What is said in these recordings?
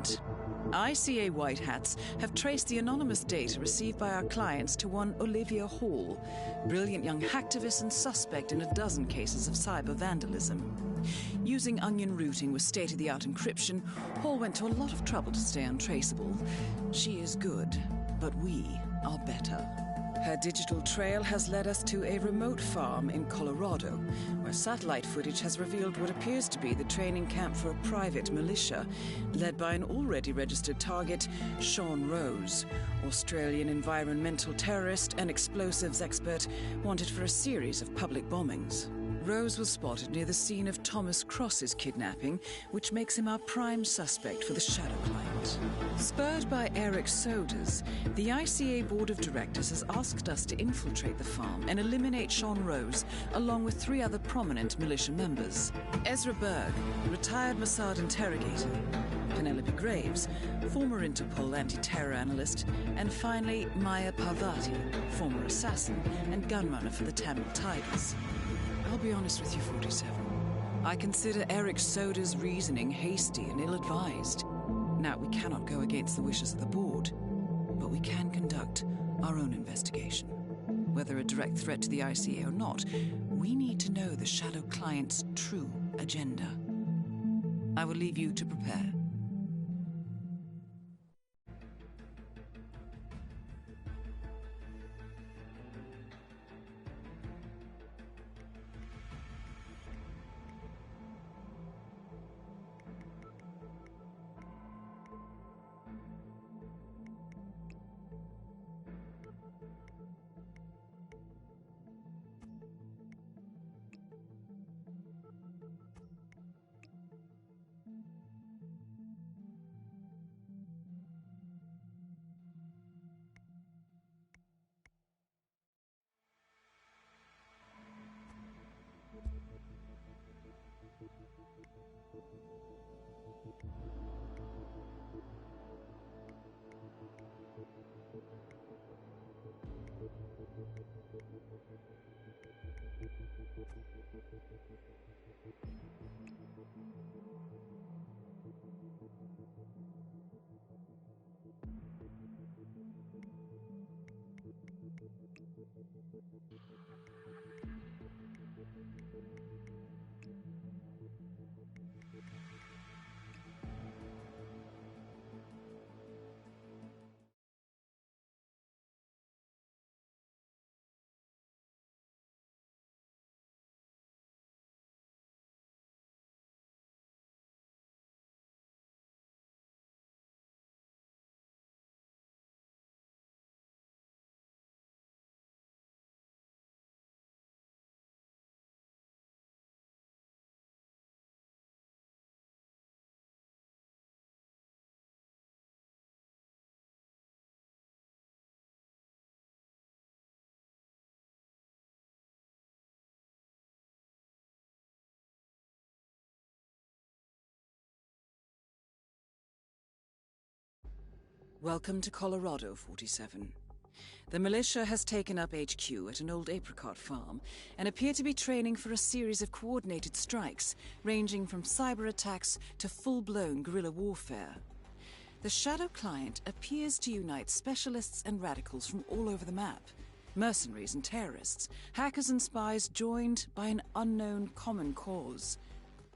client. ICA White Hats have traced the anonymous data received by our clients to one Olivia Hall, brilliant young hacktivist and suspect in a dozen cases of cyber vandalism. Using onion routing with state-of-the-art encryption, Hall went to a lot of trouble to stay untraceable. She is good, but we are better. Her digital trail has led us to a remote farm in Colorado, where satellite footage has revealed what appears to be the training camp for a private militia, led by an already registered target, Sean Rose, Australian environmental terrorist and explosives expert wanted for a series of public bombings. Rose was spotted near the scene of Thomas Cross's kidnapping, which makes him our prime suspect for the Shadow Client. Spurred by Eric Soders, the ICA Board of Directors has asked us to infiltrate the farm and eliminate Sean Rose, along with 3 other prominent militia members. Ezra Berg, retired Mossad interrogator, Penelope Graves, former Interpol anti-terror analyst, and finally Maya Parvati, former assassin and gunrunner for the Tamil Tigers. I'll be honest with you, 47. I consider Eric Soda's reasoning hasty and ill-advised. Now, we cannot go against the wishes of the board, but we can conduct our own investigation. Whether a direct threat to the ICA or not, we need to know the Shadow Client's true agenda. I will leave you to prepare. Welcome to Colorado, 47. The militia has taken up HQ at an old apricot farm and appear to be training for a series of coordinated strikes, ranging from cyber attacks to full-blown guerrilla warfare. The Shadow Client appears to unite specialists and radicals from all over the map. Mercenaries and terrorists, hackers and spies joined by an unknown common cause.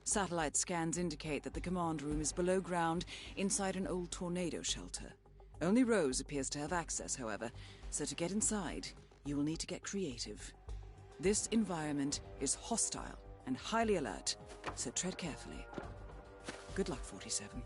Satellite scans indicate that the command room is below ground inside an old tornado shelter. Only Rose appears to have access, however, so to get inside, you will need to get creative. This environment is hostile and highly alert, so tread carefully. Good luck, 47.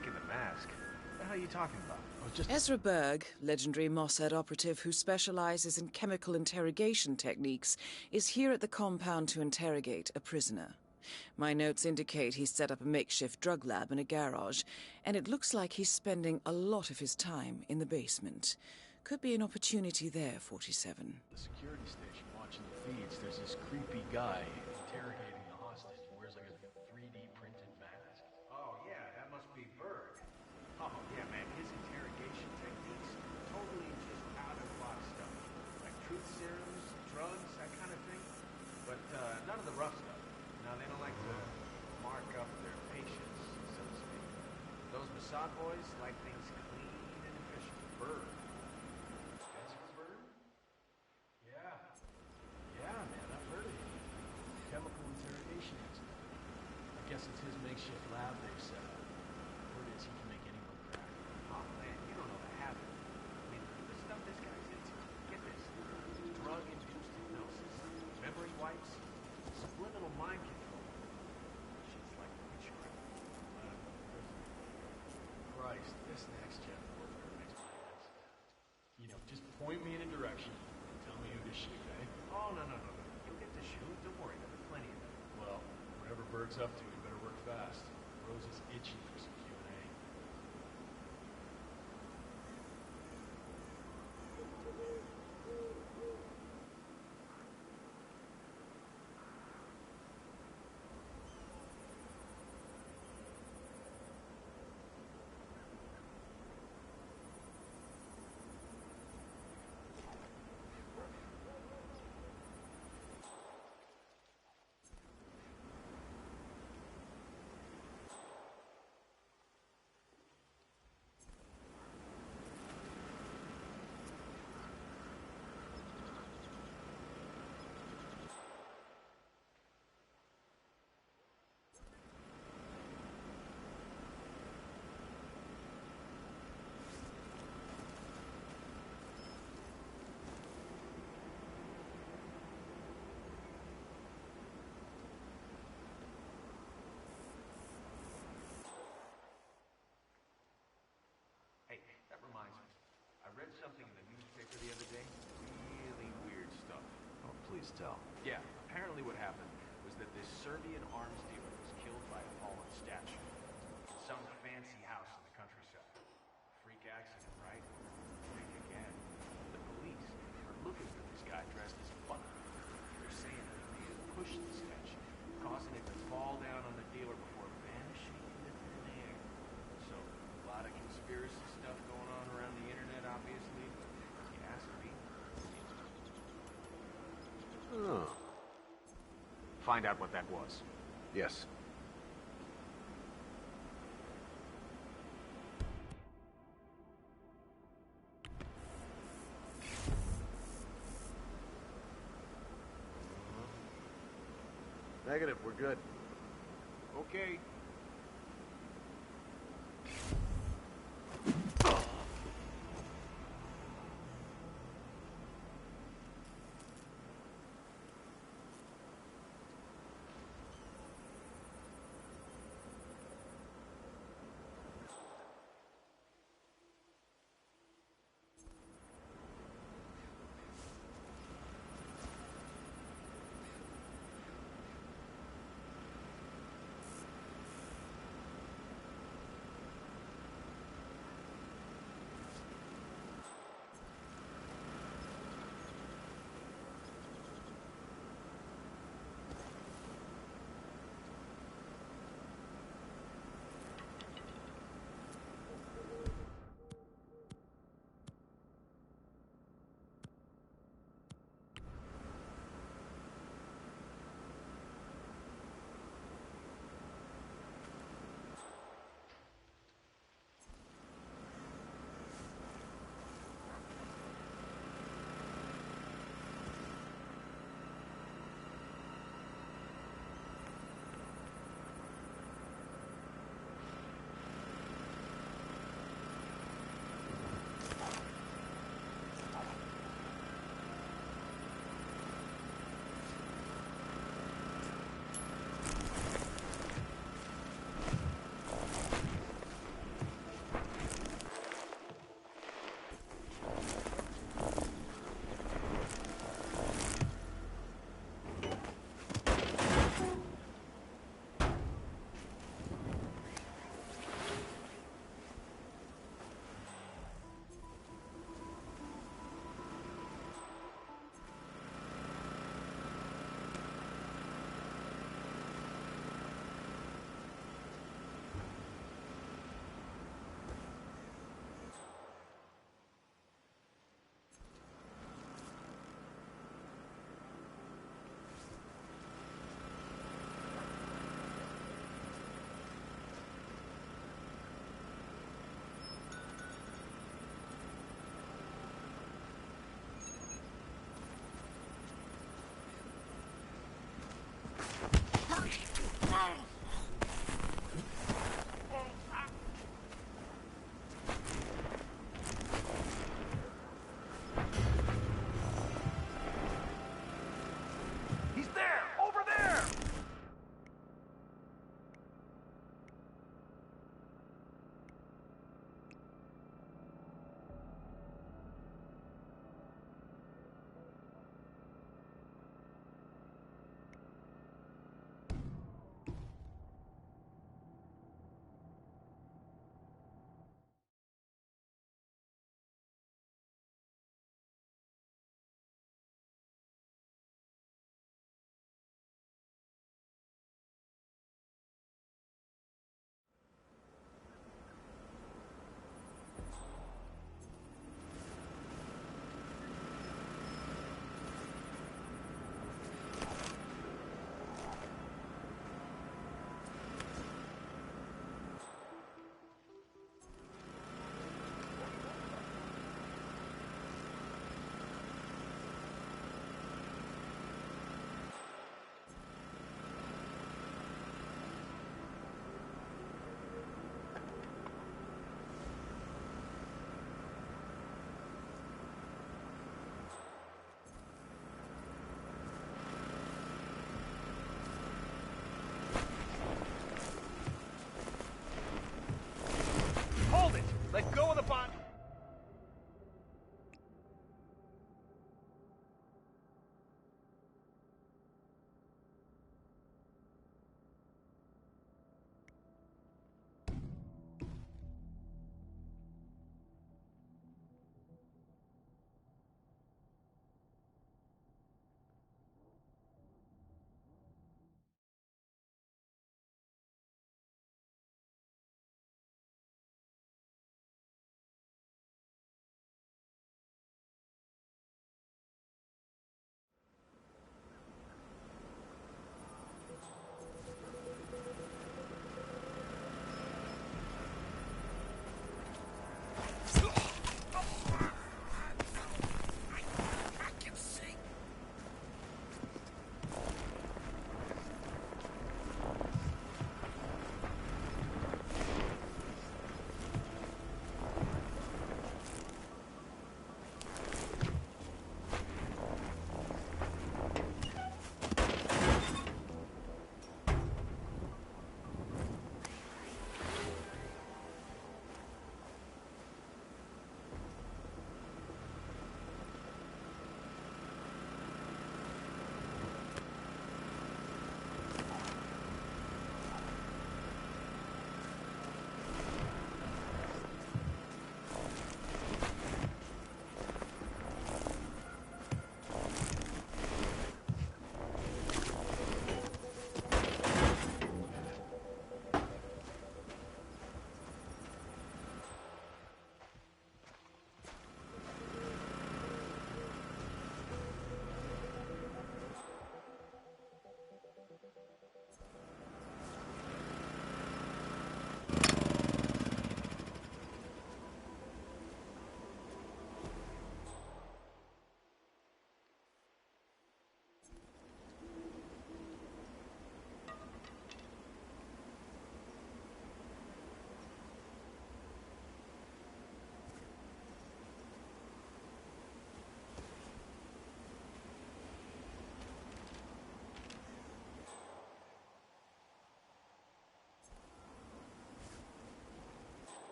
faking the mask. What the hell are you talking about? Oh, just... Ezra Berg, legendary Mossad operative who specializes in chemical interrogation techniques, is here at the compound to interrogate a prisoner. My notes indicate he's set up a makeshift drug lab in a garage, and it looks like he's spending a lot of his time in the basement. Could be an opportunity there, 47. The security station watching the feeds, there's this creepy guy interrogating the hostage. He wears like a 3D printed mask. Oh, yeah, that must be Berg. Oh, yeah, man, his interrogation techniques, totally just out-of-the-box stuff. Like truth serums, drugs, that kind of thing. But none of the rough stuff. No, they don't like to mark up their patients, so to speak. Those Mossad boys like things clean and efficient. Berg. Yeah, man, I've heard of him. Chemical interrogation expert. I guess it's his makeshift lab they've set up. Word is he can make anyone crack. Oh, man, you don't know the habit. I mean, the stuff this guy's into. Get this. Drug-induced hypnosis, memory wipes, subliminal mind control. Shit's like witchcraft. Christ, this next gen warfare makes my head spin. You know, just point me in a direction and tell me who to shoot, eh? Oh, no. You'll get to shoot. Don't worry, there'll be plenty of them. Well, whatever Berg's up to, he better work fast. Rose is itching for some Q&A. Hey, that reminds me. I read something in the newspaper the other day. Really weird stuff. Oh, please tell. Yeah, apparently what happened was that this Serbian arms dealer was killed by a fallen statue in some fancy house in the countryside. Freak accident, right? Freak again. The police are looking for this guy dressed as a butler. They're saying that he had pushed the statue, causing it to fall down on the dealer before vanishing into thin air. So, a lot of conspiracy stuff going on around the internet, obviously, but if you ask me... Oh. Find out what that was. Yes. Negative, we're good. Okay.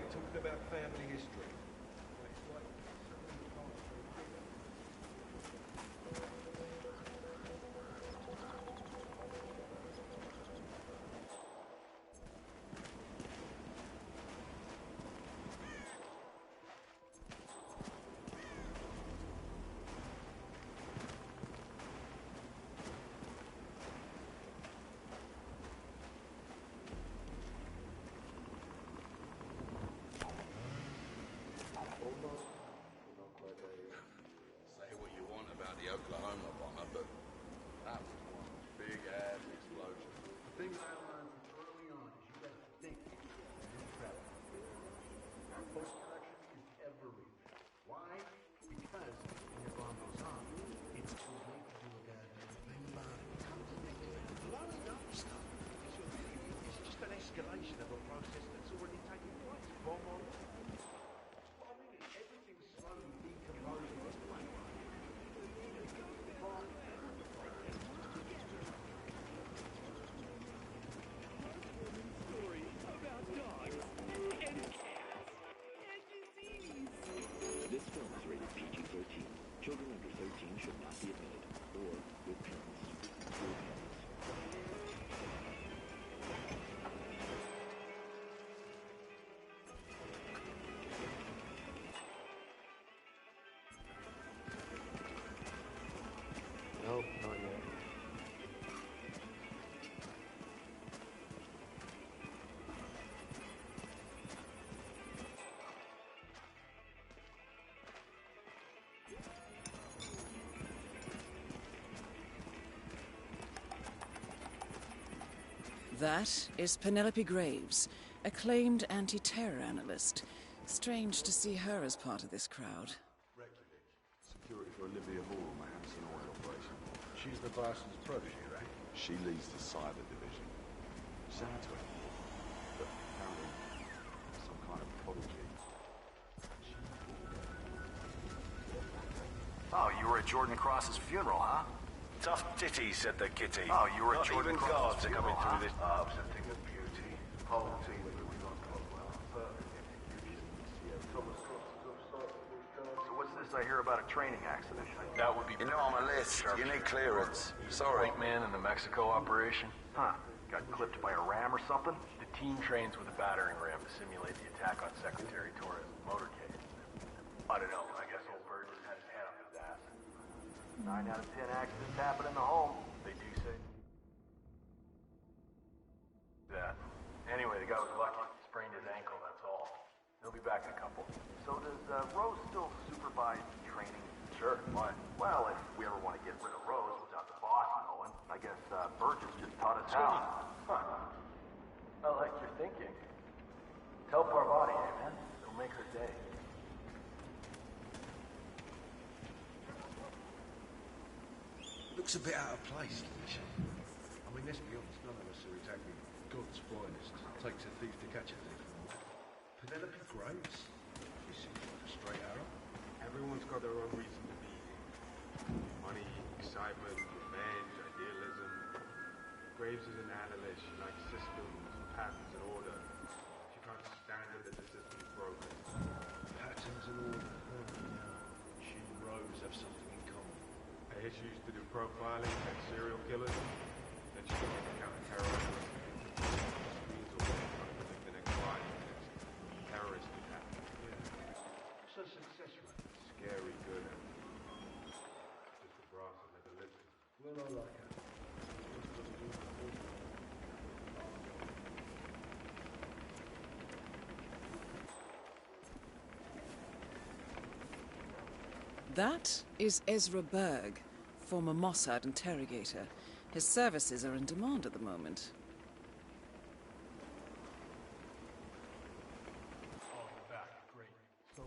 talking about family history. Say what you want about the Oklahoma bomber, but that was one big-ass explosion. The thing that I learned from early on is you gotta think and travel. Post-production is everything. Why? Because when your bomb goes off, it's too late to do a goddamn thing about it. Blowing up stuff is just an escalation of a process that's already taken place. Bomb on. Well, I mean, everything's slowly decomposing. This film is rated PG-13. Children under 13 should not be admitted, or with parents. Or parents. Nope, not yet. That is Penelope Graves, acclaimed anti-terror analyst. Strange to see her as part of this crowd. Security for Olivia Hall, my Hanson oil operation. She's the boss's protege, right? She leads the cyber division. Sent her to it. But apparently, some kind of prodigy. Oh, you were at Jordan Cross's funeral, huh? Tough titty, said the kitty. Oh, you were at Not Jordan even Cross's guards are funeral, coming through this. Oh, it's a thing of beauty. Whole team moving on well. So what's this I hear about a training accident? That would be. You're not on the list. You need clearance. Sorry. White man in the Mexico operation. Huh? Got clipped by a ram or something? The team trains with a battering ram to simulate the attack on Secretary Torres' motorcade. I don't know. I guess old Bird just had his head up his ass. 9 out of 10 accidents happen in the home. They do say that. Anyway, the guy was lucky. Sprained his ankle, that's all. He'll be back in a couple. So does Rose still supervise training? Sure, why? Well, if we ever want to get rid of Rose without the boss knowing, I guess Burgess just taught us how. Huh. I like your thinking. Tell Parvati, man. It'll make her day. Looks a bit out of place, doesn't it? I mean, let's be honest, none of us are exactly God's finest. Takes a thief to catch a thief. Penelope Graves? She seems like a straight arrow. Everyone's got their own reason to be here. Money, excitement, revenge, idealism. Graves is an analyst. She likes systems, patterns, and order. She can't stand it that the system's broken. Patterns and order. She and Rose have something in common. Her issues to do profiling, and serial killers. Then she can counter-terrorism. Screens away trying to predict the next crime, the next terrorist attack. So success rate. Scary good. Just the brass that never listen. Well, I like her. That is Ezra Berg, former Mossad interrogator. His services are in demand at the moment. Oh, you're back. Great. So,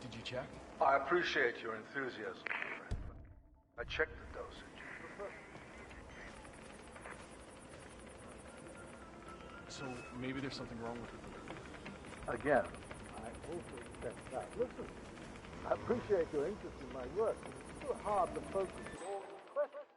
did you check? I appreciate your enthusiasm, my friend. I checked the dosage. So, maybe there's something wrong with it. Again, I also accept that. Listen, I appreciate your interest in my work. It's so hard to focus on all the questions.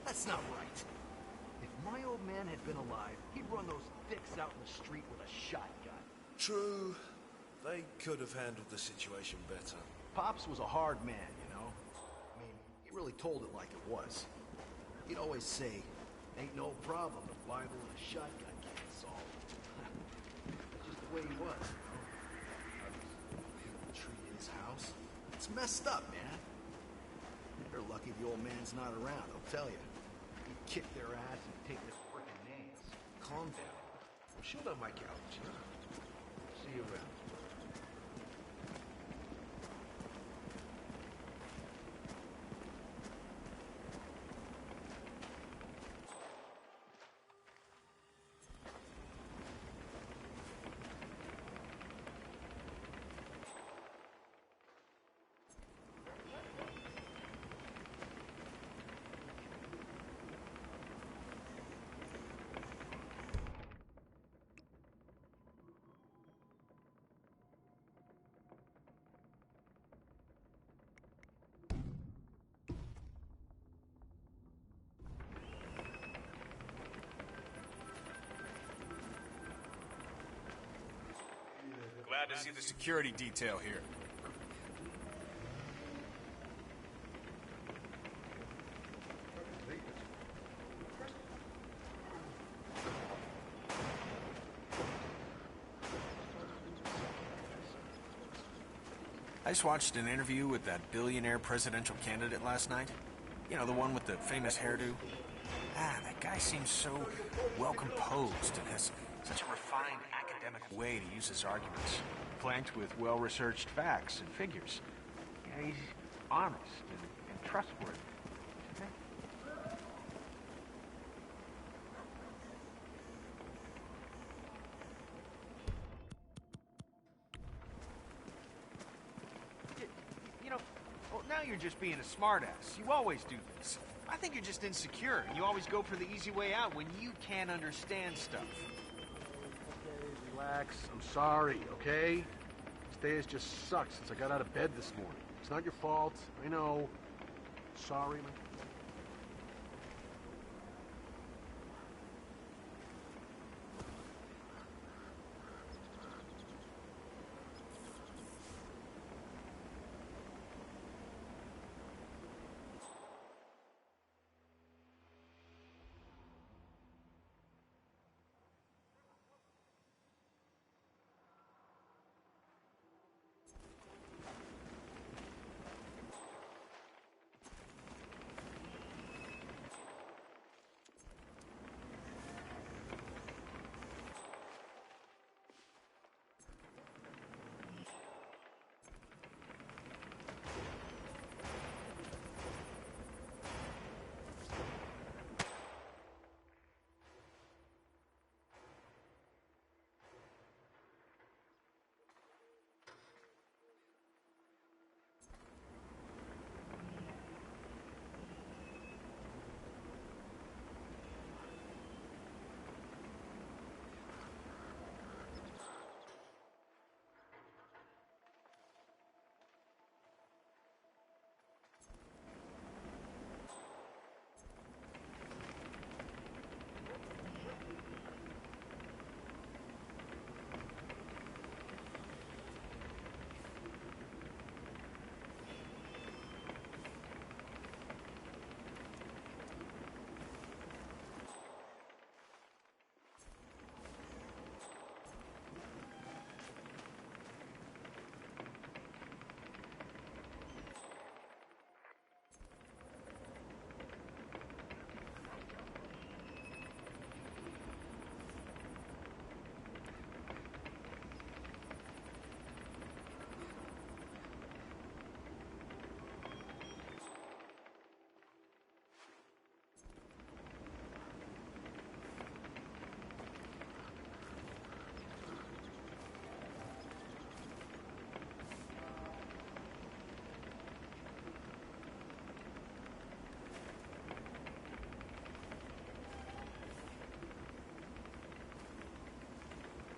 That's not right. If my old man had been alive, he'd run those dicks out in the street with a shotgun. True. They could have handled the situation better. Pops was a hard man, you know? I mean, he really told it like it was. He'd always say, ain't no problem the Bible and a shotgun can't solve. That's just the way he was, you know? People treated his house. It's messed up, man. They're lucky the old man's not around, I'll tell you. He'd kick their ass and take their frickin' names. Calm down. I'm sure they'll make it up, you know? See you around. Glad to see the security detail here. I just watched an interview with that billionaire presidential candidate last night. You know, the one with the famous hairdo. That guy seems so well composed and has such a refined academic way to use his arguments, flanked with well-researched facts and figures. Yeah, he's honest and trustworthy. You know, well, now you're just being a smartass. You always do this. I think you're just insecure, and you always go for the easy way out when you can't understand stuff. Okay, relax. I'm sorry, okay? This day has just sucked since I got out of bed this morning. It's not your fault. I know. Sorry, man.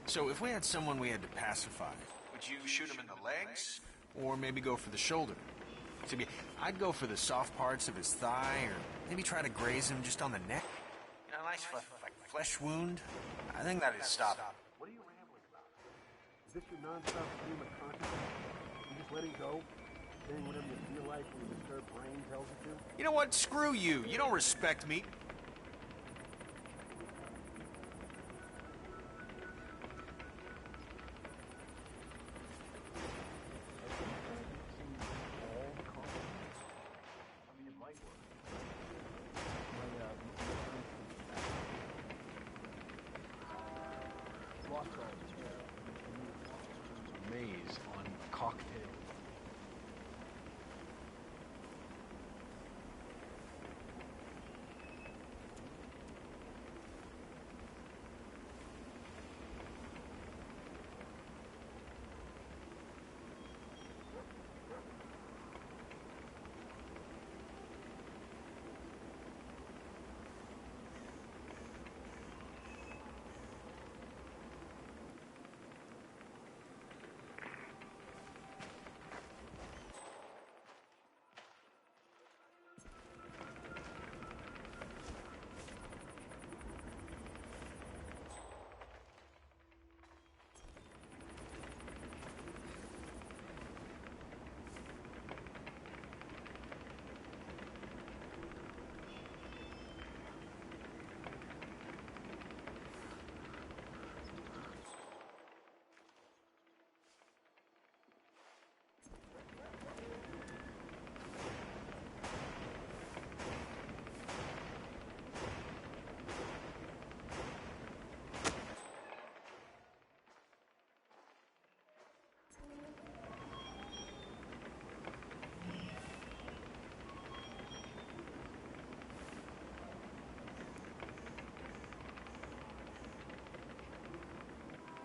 So if we had someone we had to pacify, would you shoot him in the legs? Or maybe go for the shoulder? So I'd go for the soft parts of his thigh, or maybe try to graze him just on the neck. You know, a nice flesh wound. I think that'd stop. What are you rambling about? Is this your non-stop stream of consciousness? You just letting go? Saying whatever you feel like when your disturbed brain tells you to? You know what? Screw you. You don't respect me. Maze on a cocktail.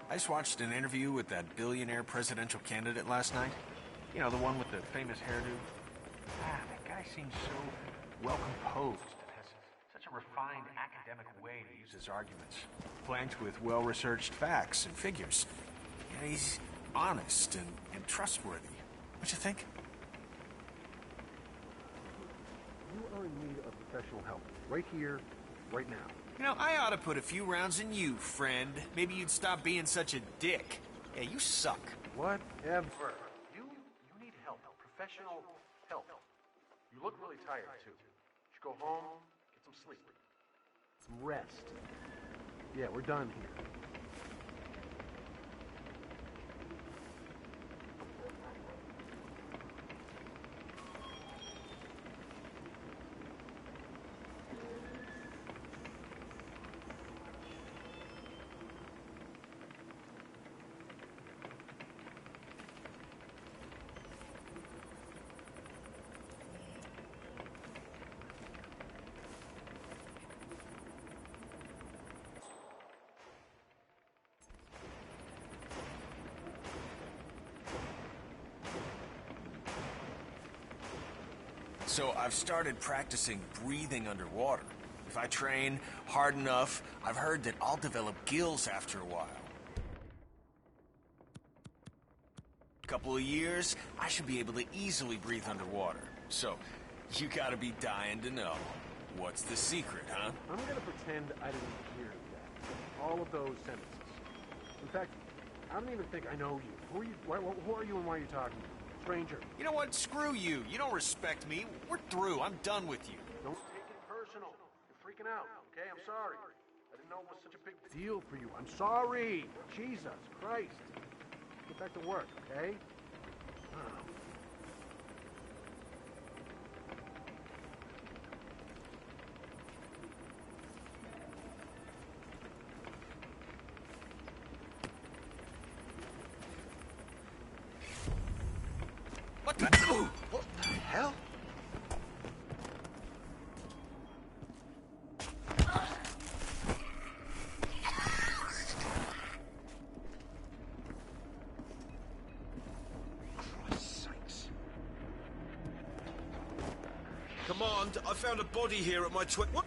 I just watched an interview with that billionaire presidential candidate last night. You know, the one with the famous hairdo. That guy seems so well composed and has such a refined academic way to use his arguments, flanked with well-researched facts and figures. Yeah, he's honest and trustworthy. What you think? You are in need of professional help. Right here, right now. You know, I ought to put a few rounds in you, friend. Maybe you'd stop being such a dick. Yeah, you suck. Whatever. You need help. Professional help. You look really tired, too. You should go home, get some sleep. Some rest. Yeah, we're done here. So I've started practicing breathing underwater. If I train hard enough, I've heard that I'll develop gills after a while. A couple of years, I should be able to easily breathe underwater. So, you gotta be dying to know. What's the secret, huh? I'm gonna pretend I didn't hear that. All of those sentences. In fact, I don't even think I know you. Who are you? Who are you and why are you talking to me? Stranger. You know what? Screw you. You don't respect me. We're through. I'm done with you. Don't take it personal. You're freaking out, okay? I'm sorry. I didn't know it was such a big Deal for you. I'm sorry. Jesus Christ. Get back to work, okay? What the hell? Command, I found a body here at my what?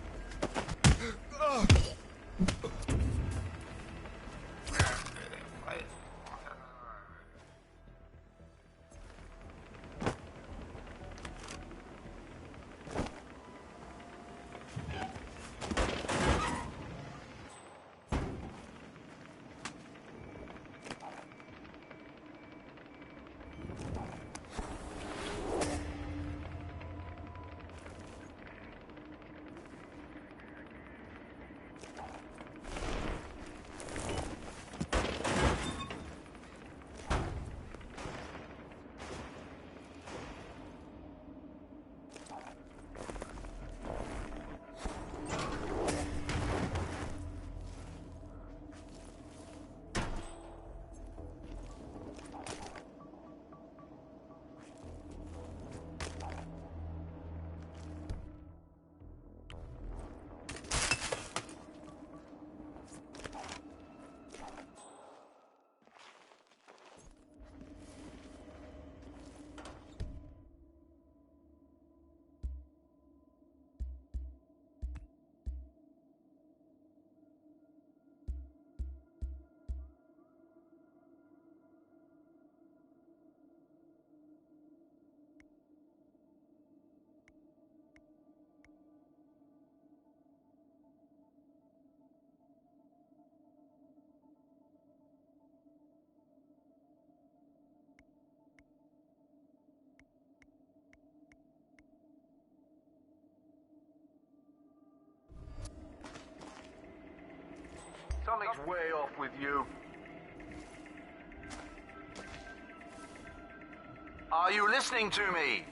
way off with you. Are you listening to me?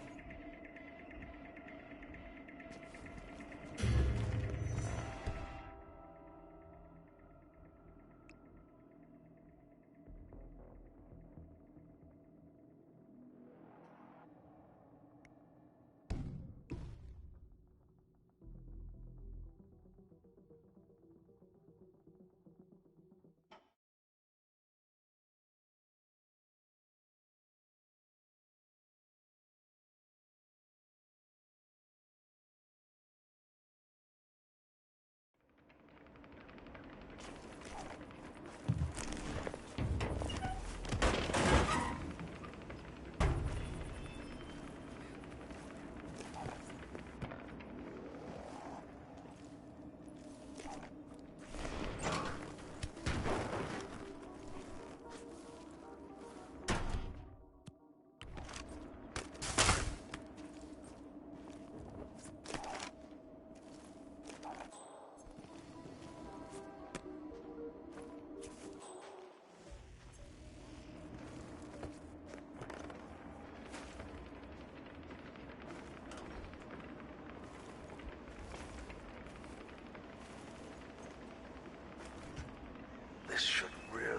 This should really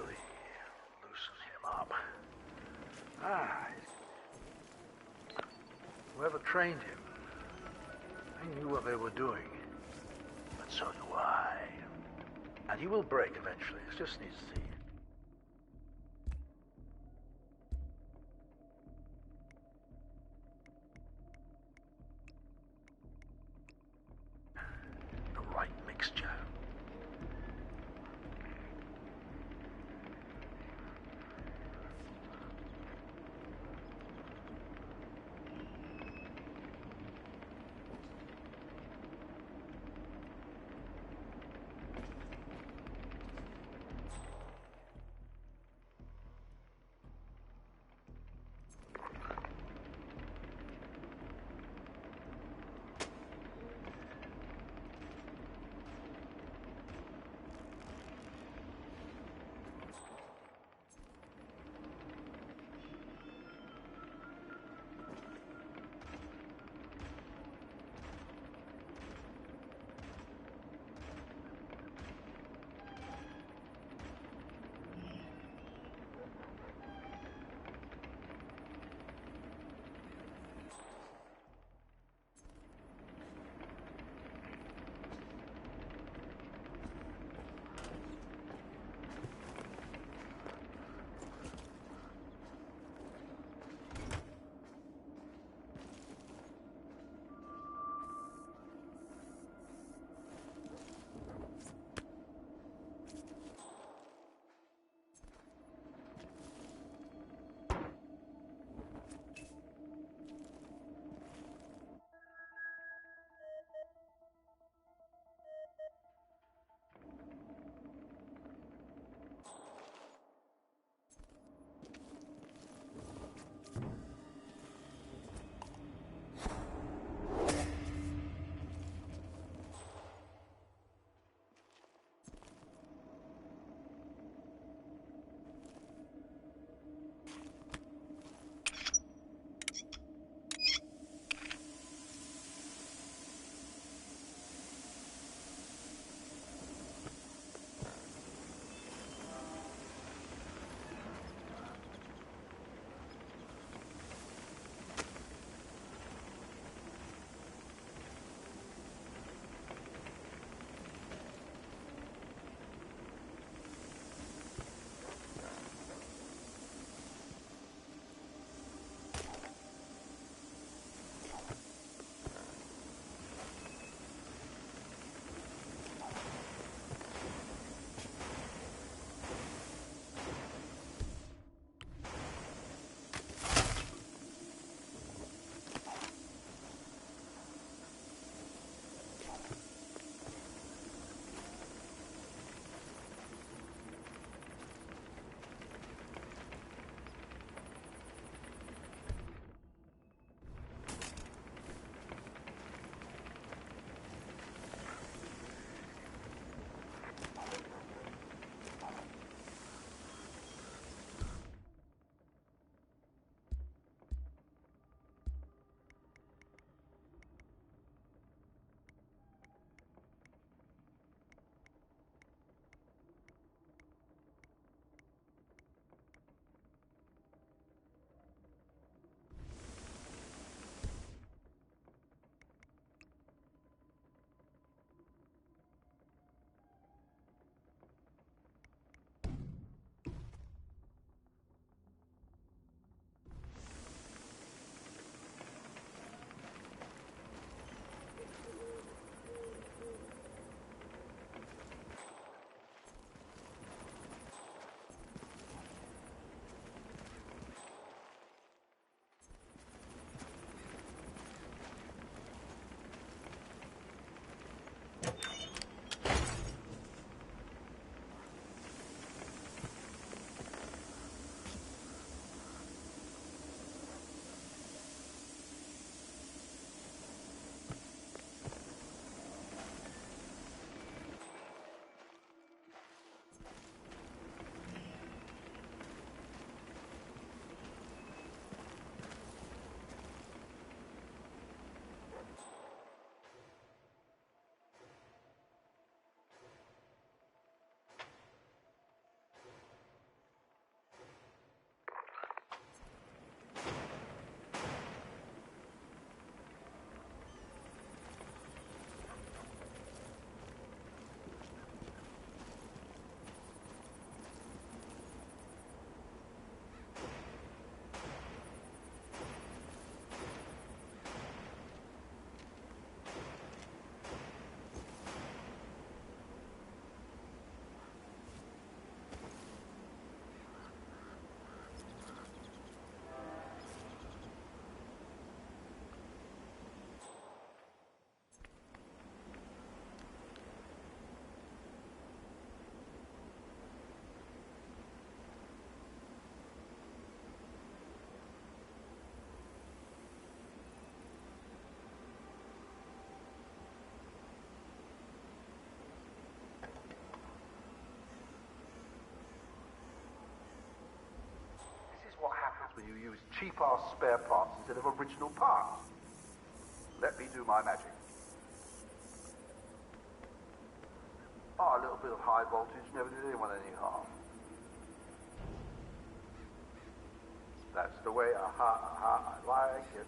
loosen him up. Whoever trained him, they knew what they were doing. But so do I. And he will break eventually. It just needs the... the right mixture. when you use cheap-ass spare parts instead of original parts. Let me do my magic. Oh, a little bit of high voltage never did anyone any harm. That's the way, I like it.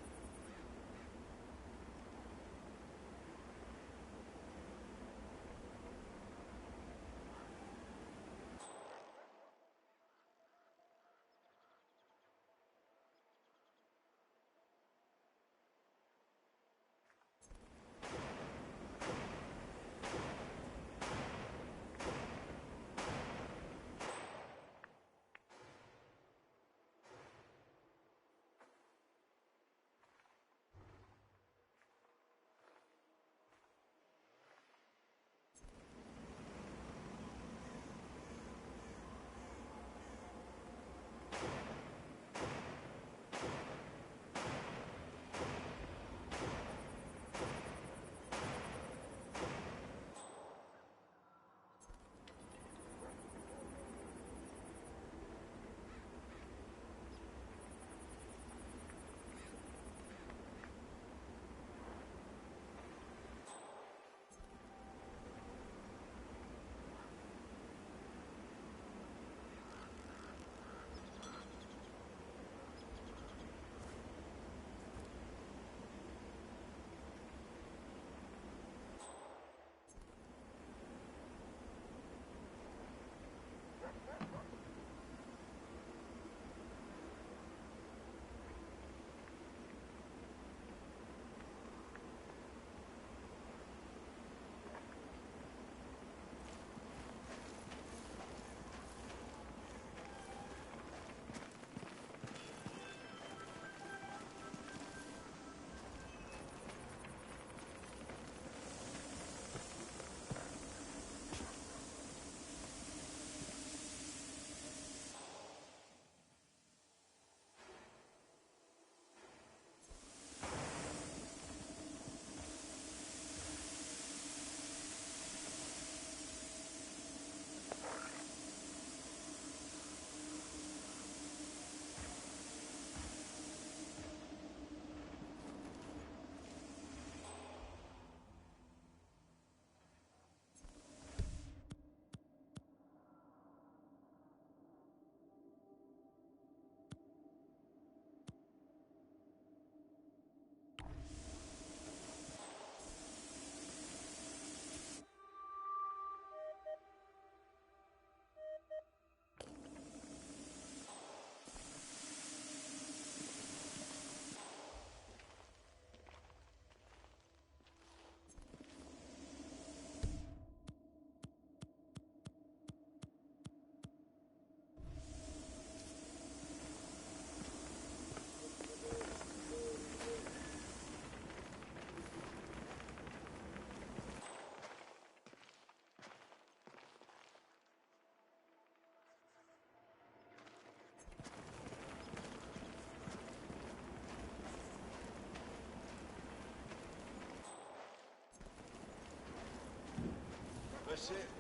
That's it.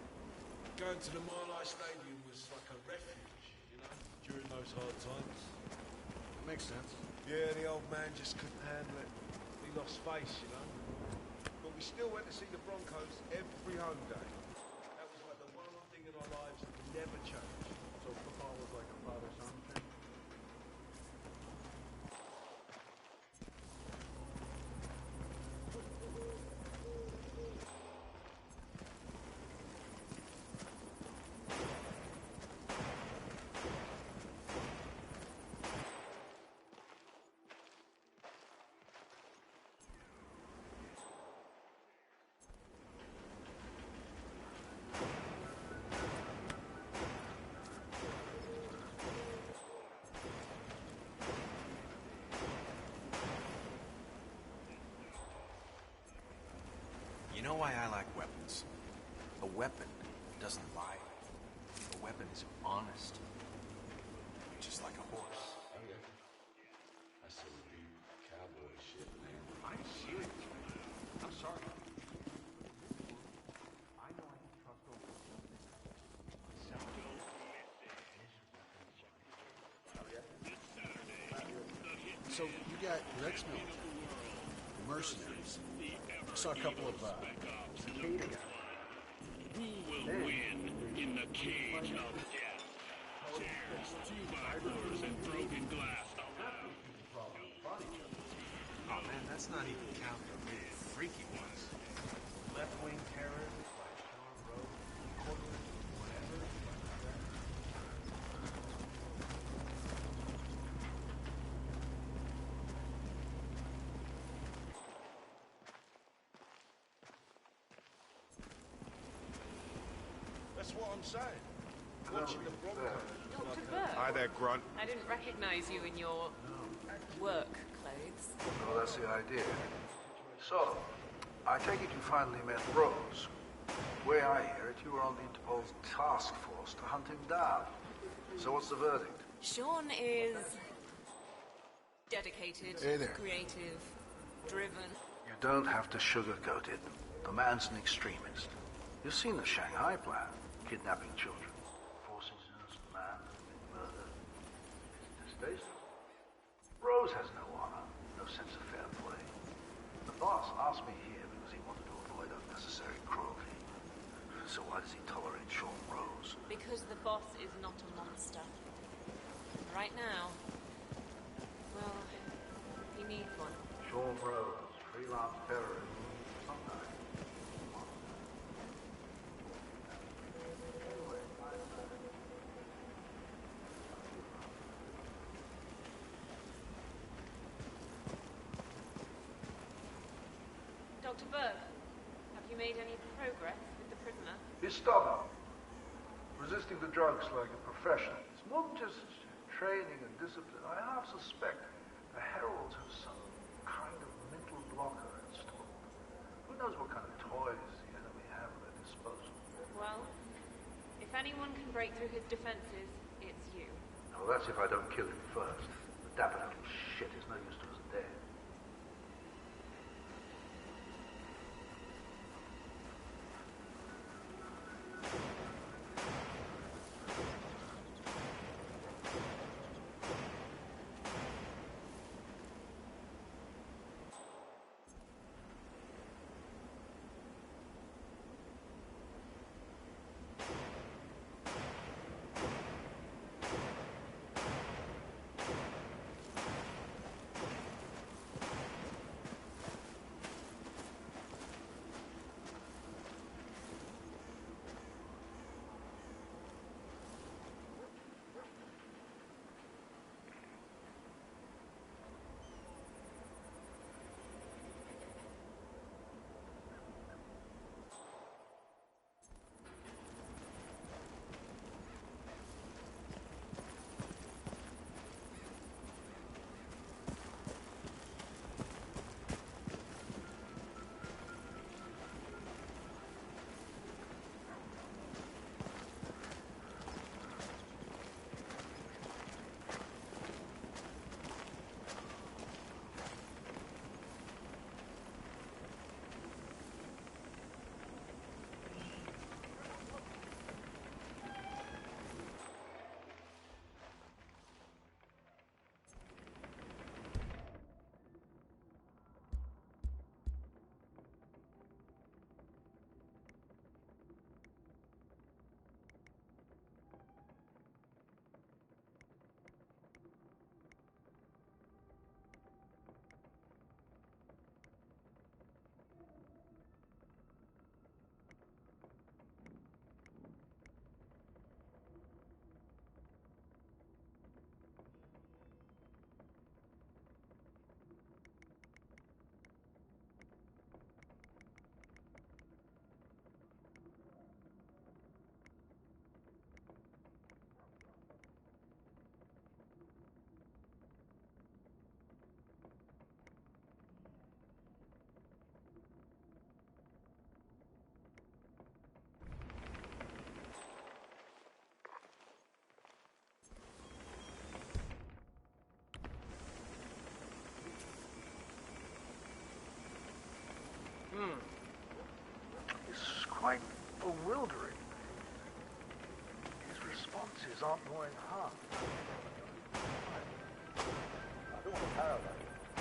Going to the Mile High Stadium was like a refuge, you know, during those hard times. Makes sense. Yeah, the old man just couldn't handle it. He lost face, you know. But we still went to see the Broncos every home day. That was like the one thing in our lives that never changed. So football was like a father-son thing? You know why I like weapons? A weapon doesn't lie. A weapon is honest. Just like a horse. Oh, yeah. That's some deep cowboy shit, man. I'm serious, man. I'm sorry. I know I can trust over myself. This Saturday, got your ex-military, the mercenaries. I saw a couple of cicada guys. Who will win in the cage of death? Cheers, 2x4s and broken glass. Oh man, that's not even counting the really freaky ones. Left-wing terrorists like Sean Rowe, quarterers, whatever. That's what I'm saying. Watching the Broncos. Dr. Burke? Hi there, Grunt. I didn't recognize you in your work clothes. Well, that's the idea. So, I take it you finally met Rose. The way I hear it, you were on the Interpol's task force to hunt him down. So what's the verdict? Sean is dedicated, Hey there. creative, driven. You don't have to sugarcoat it. The man's an extremist. You've seen the Shanghai plan. Kidnapping children. Forcing an innocent man to commit murder. It's distasteful. Rose has no honor, no sense of fair play. The boss asked me here because he wanted to avoid unnecessary cruelty. So why does he tolerate Sean Rose? Because the boss is not a monster. Right now, well, he needs one. Sean Rose, freelance terrorist. Sometimes. Dr. Berg, have you made any progress with the prisoner? He's stubborn. Resisting the drugs like a professional. It's more than just training and discipline. I half suspect the heralds have some kind of mental blocker installed. Who knows what kind of toys the enemy have at their disposal? Well, if anyone can break through his defenses, it's you. Well, that's if I don't kill him first. The dapper little shit is no use to us dead. It's quite bewildering. His responses aren't going half. I don't want to parallel it.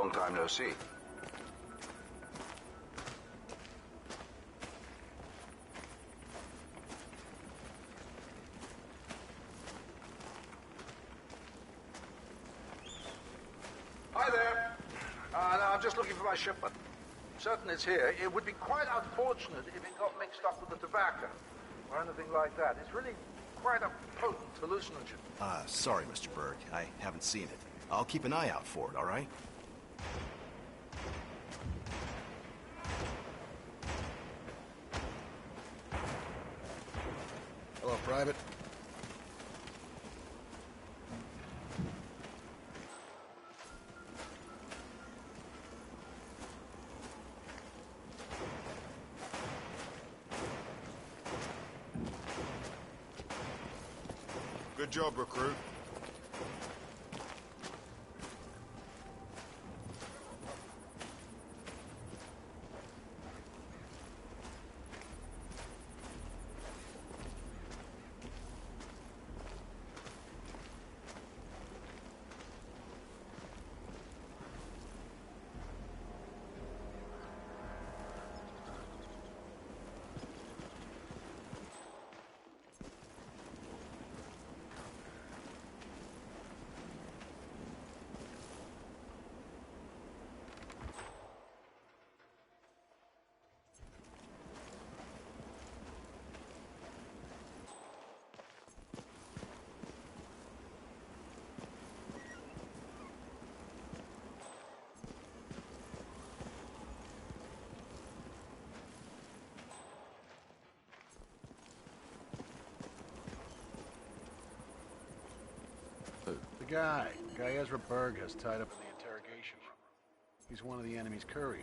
Long time no see. Hi there. No, I'm just looking for my shipment. Certain it's here. It would be quite unfortunate if it got mixed up with the tobacco or anything like that. It's really quite a potent hallucinogen. Sorry, Mr. Berg. I haven't seen it. I'll keep an eye out for it, all right? Hello, Private. Good job, recruit. The guy Ezra Berg has tied up in the interrogation room. He's one of the enemy's couriers.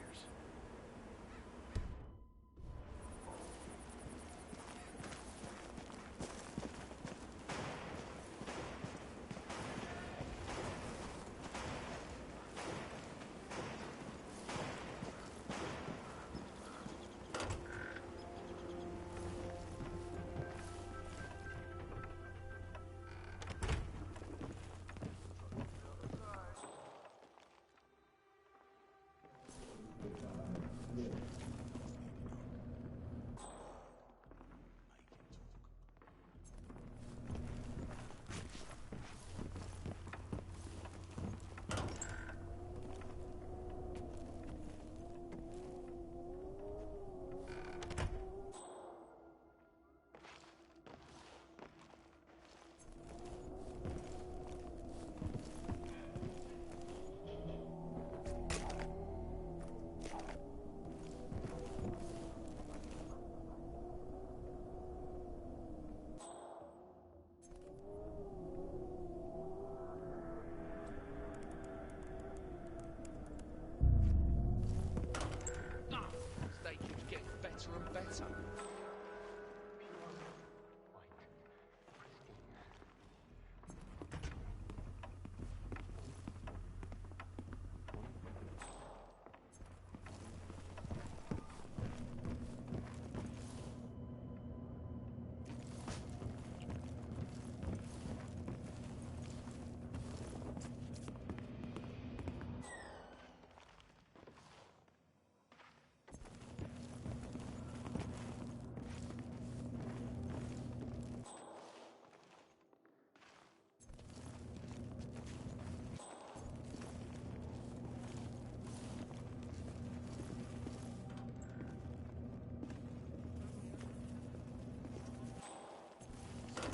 better.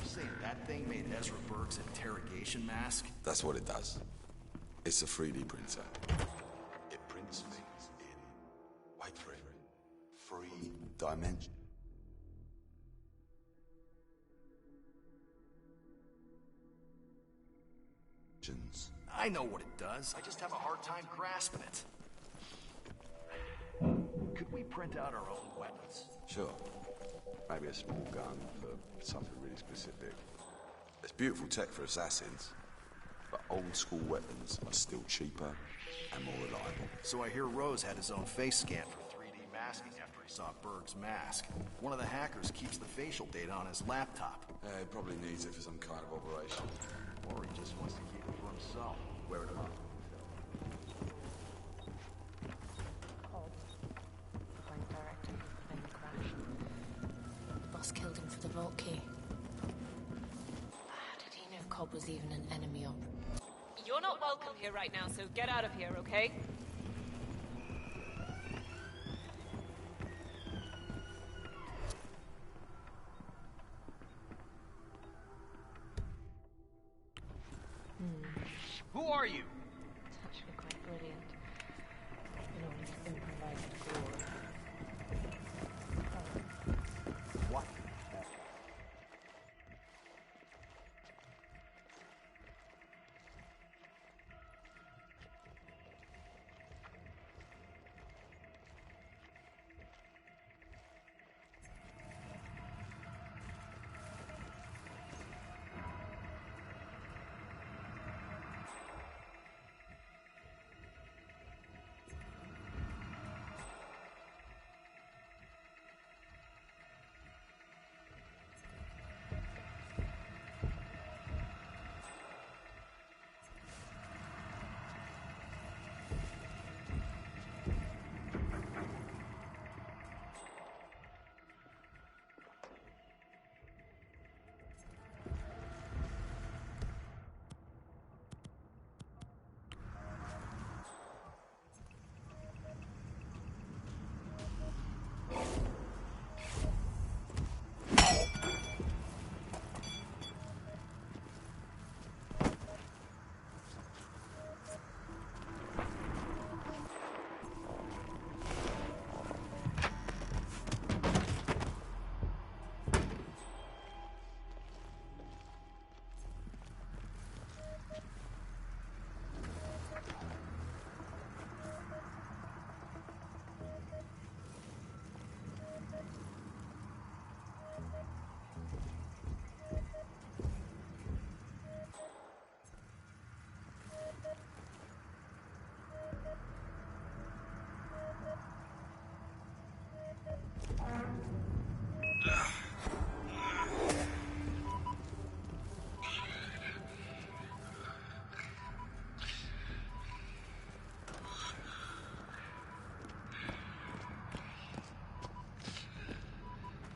Saying that thing made Ezra Berg's interrogation mask? That's what it does. It's a 3D printer. It prints things in, wait for it, 3 dimensions. I know what it does. I just have a hard time grasping it. Could we print out our own weapons? Sure. Maybe a small gun for something really specific. It's beautiful tech for assassins, but old school weapons are still cheaper and more reliable. So I hear Rose had his own face scan for 3D masking after he saw Berg's mask. One of the hackers keeps the facial data on his laptop. He probably needs it for some kind of operation. Or he just wants to keep it for himself. Where it was even an enemy op. You're not welcome here right now, so get out of here, okay? Who are you? It's actually quite brilliant. You know, this improvised gore. What?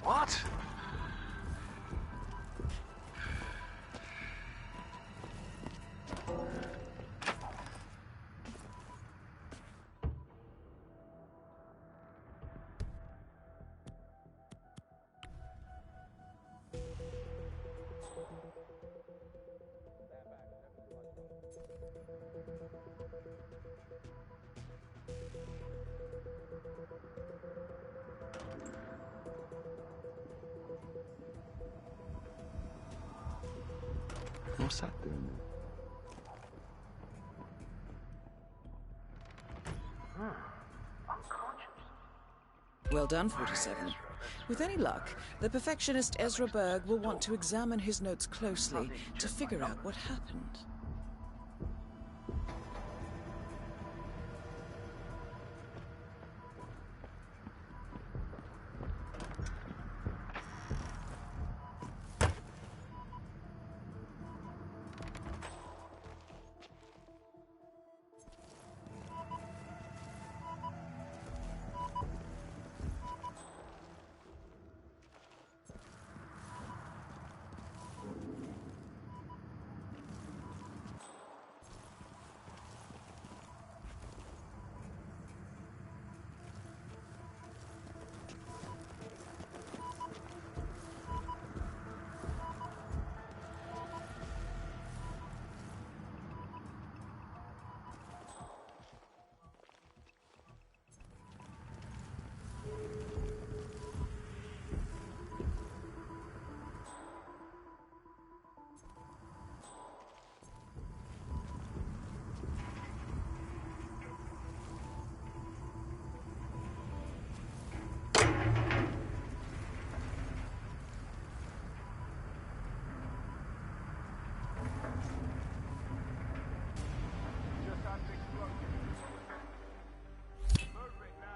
What? What's that doing there? Well done, 47. With any luck, the perfectionist Ezra Berg will want to examine his notes closely to figure out what happened.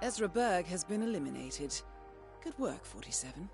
Ezra Berg has been eliminated. Good work, 47.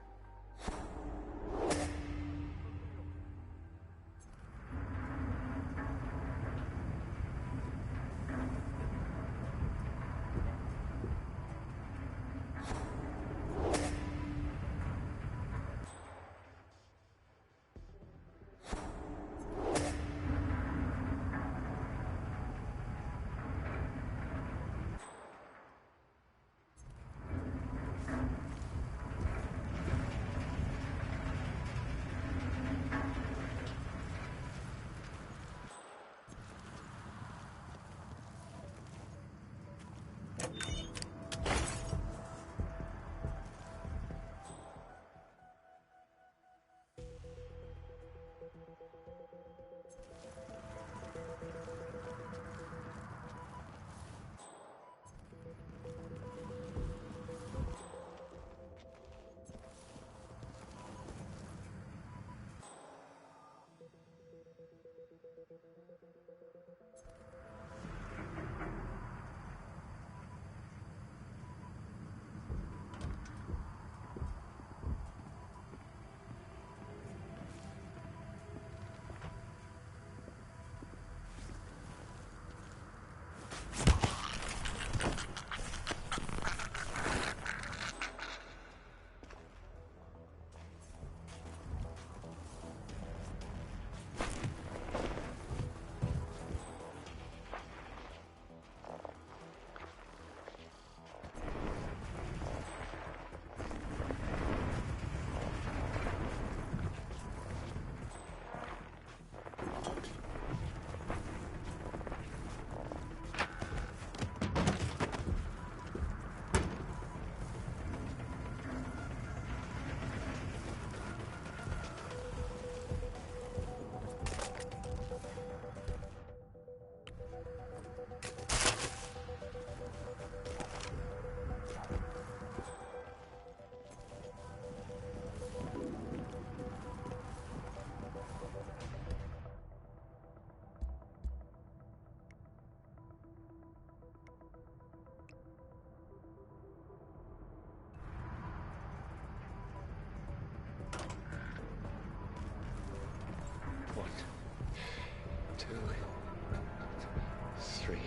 tree.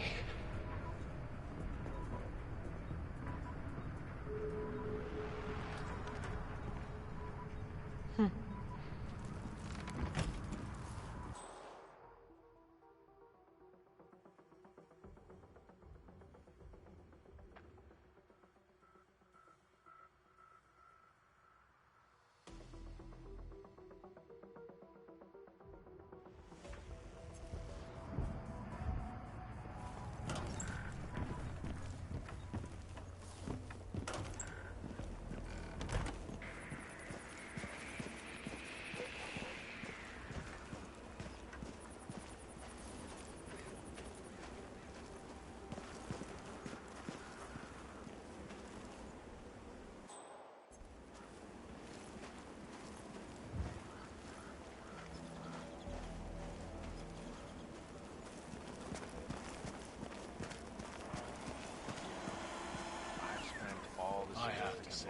I have to say,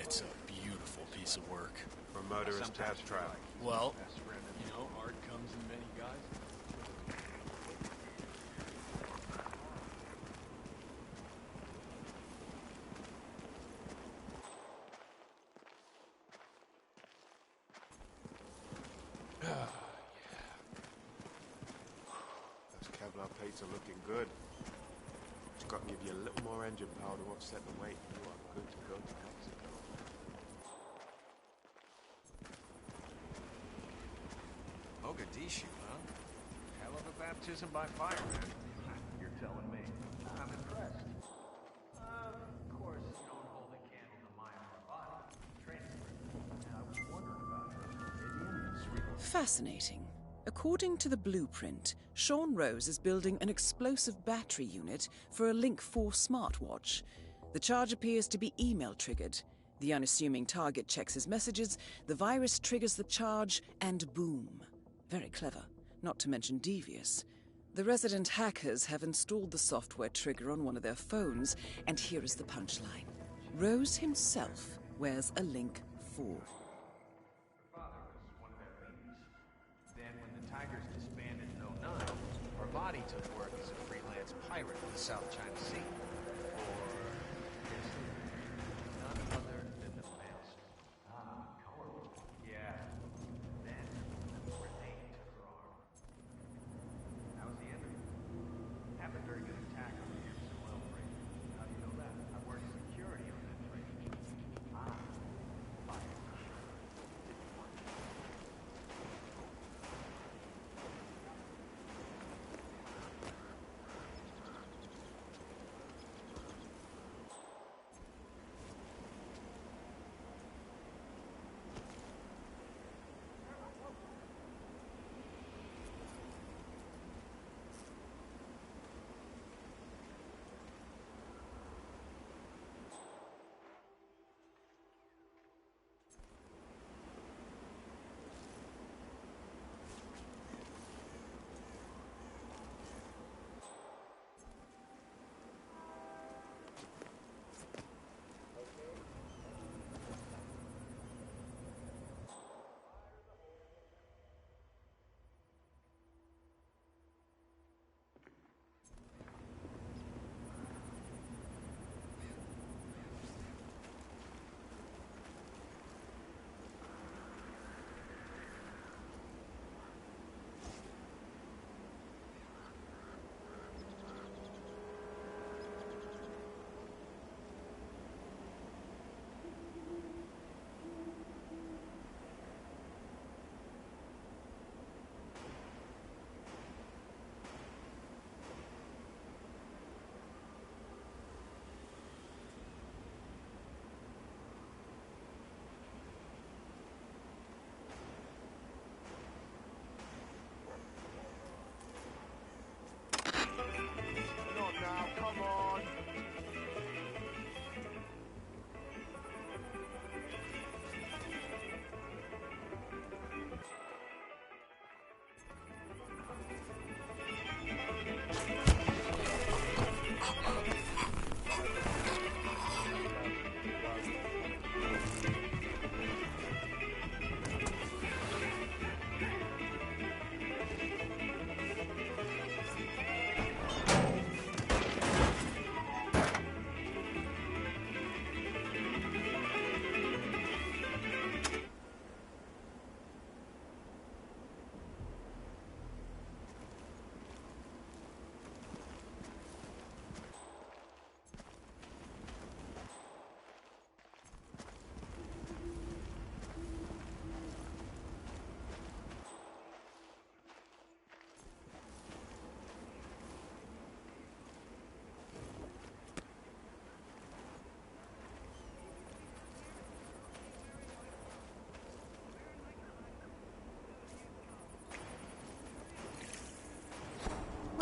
it's a beautiful piece of work. For murderous death trap. Well, you know, art comes in many guises. Those Kevlar plates are looking good. Just got to give you a little more engine power to offset the weight. You are good to go to Mexico. Mogadishu, huh? Hell of a baptism by fire, man. You're telling me. I'm impressed. Of course, you don't hold a candle to my body. And I was wondering about her. Fascinating. According to the blueprint, Sean Rose is building an explosive battery unit for a Link 4 smartwatch. The charge appears to be email-triggered. The unassuming target checks his messages, the virus triggers the charge, and boom. Very clever, not to mention devious. The resident hackers have installed the software trigger on one of their phones, and here is the punchline. Rose himself wears a Link 4. Then when the Tigers disbanded in '09, Barbati took work as a freelance pirate in the South China Sea. For none other than the master. Colorful. Yeah. Then Renee took her arm. That was the end of it. Happened during an attack on the Gibson oil freight. How do you know that? I worked security on that freight. Fire. Didn't work.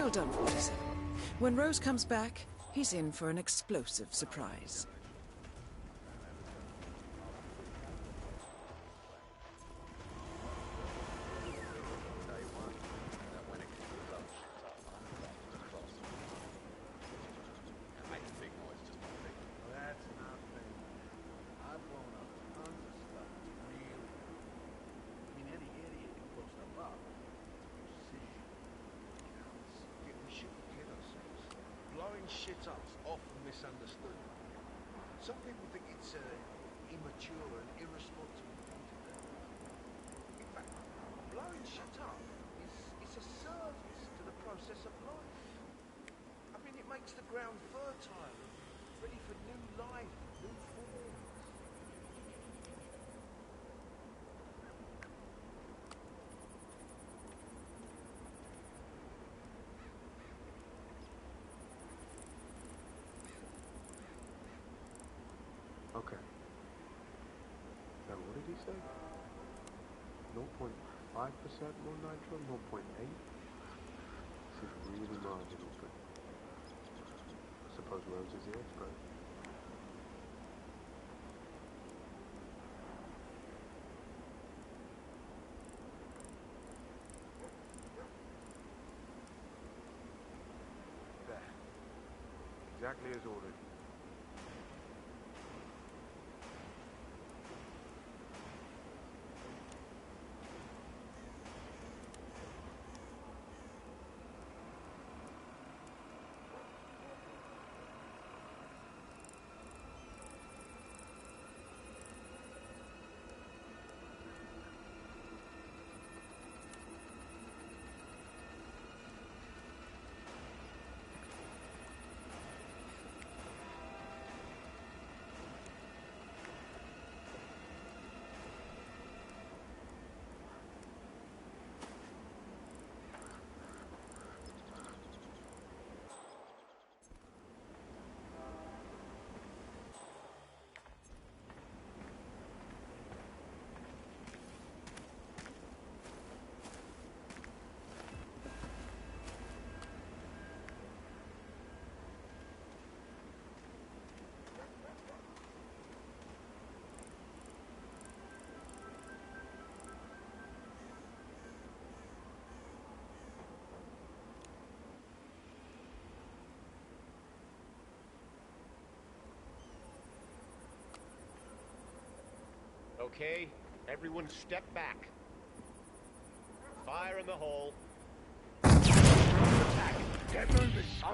Well done, 47. When Rose comes back, he's in for an explosive surprise. Shit up's often misunderstood. Some people think it's immature and irresponsible thing to do. In fact, blowing shit up is a service to the process of life. I mean, it makes the ground fertile, ready for new life, new forms. Okay. Now, what did he say? 0.5% more nitro, 0.8? This is really marginal, but I suppose Rose is the expert. There. Exactly as ordered. Okay, everyone step back. Fire in the hole.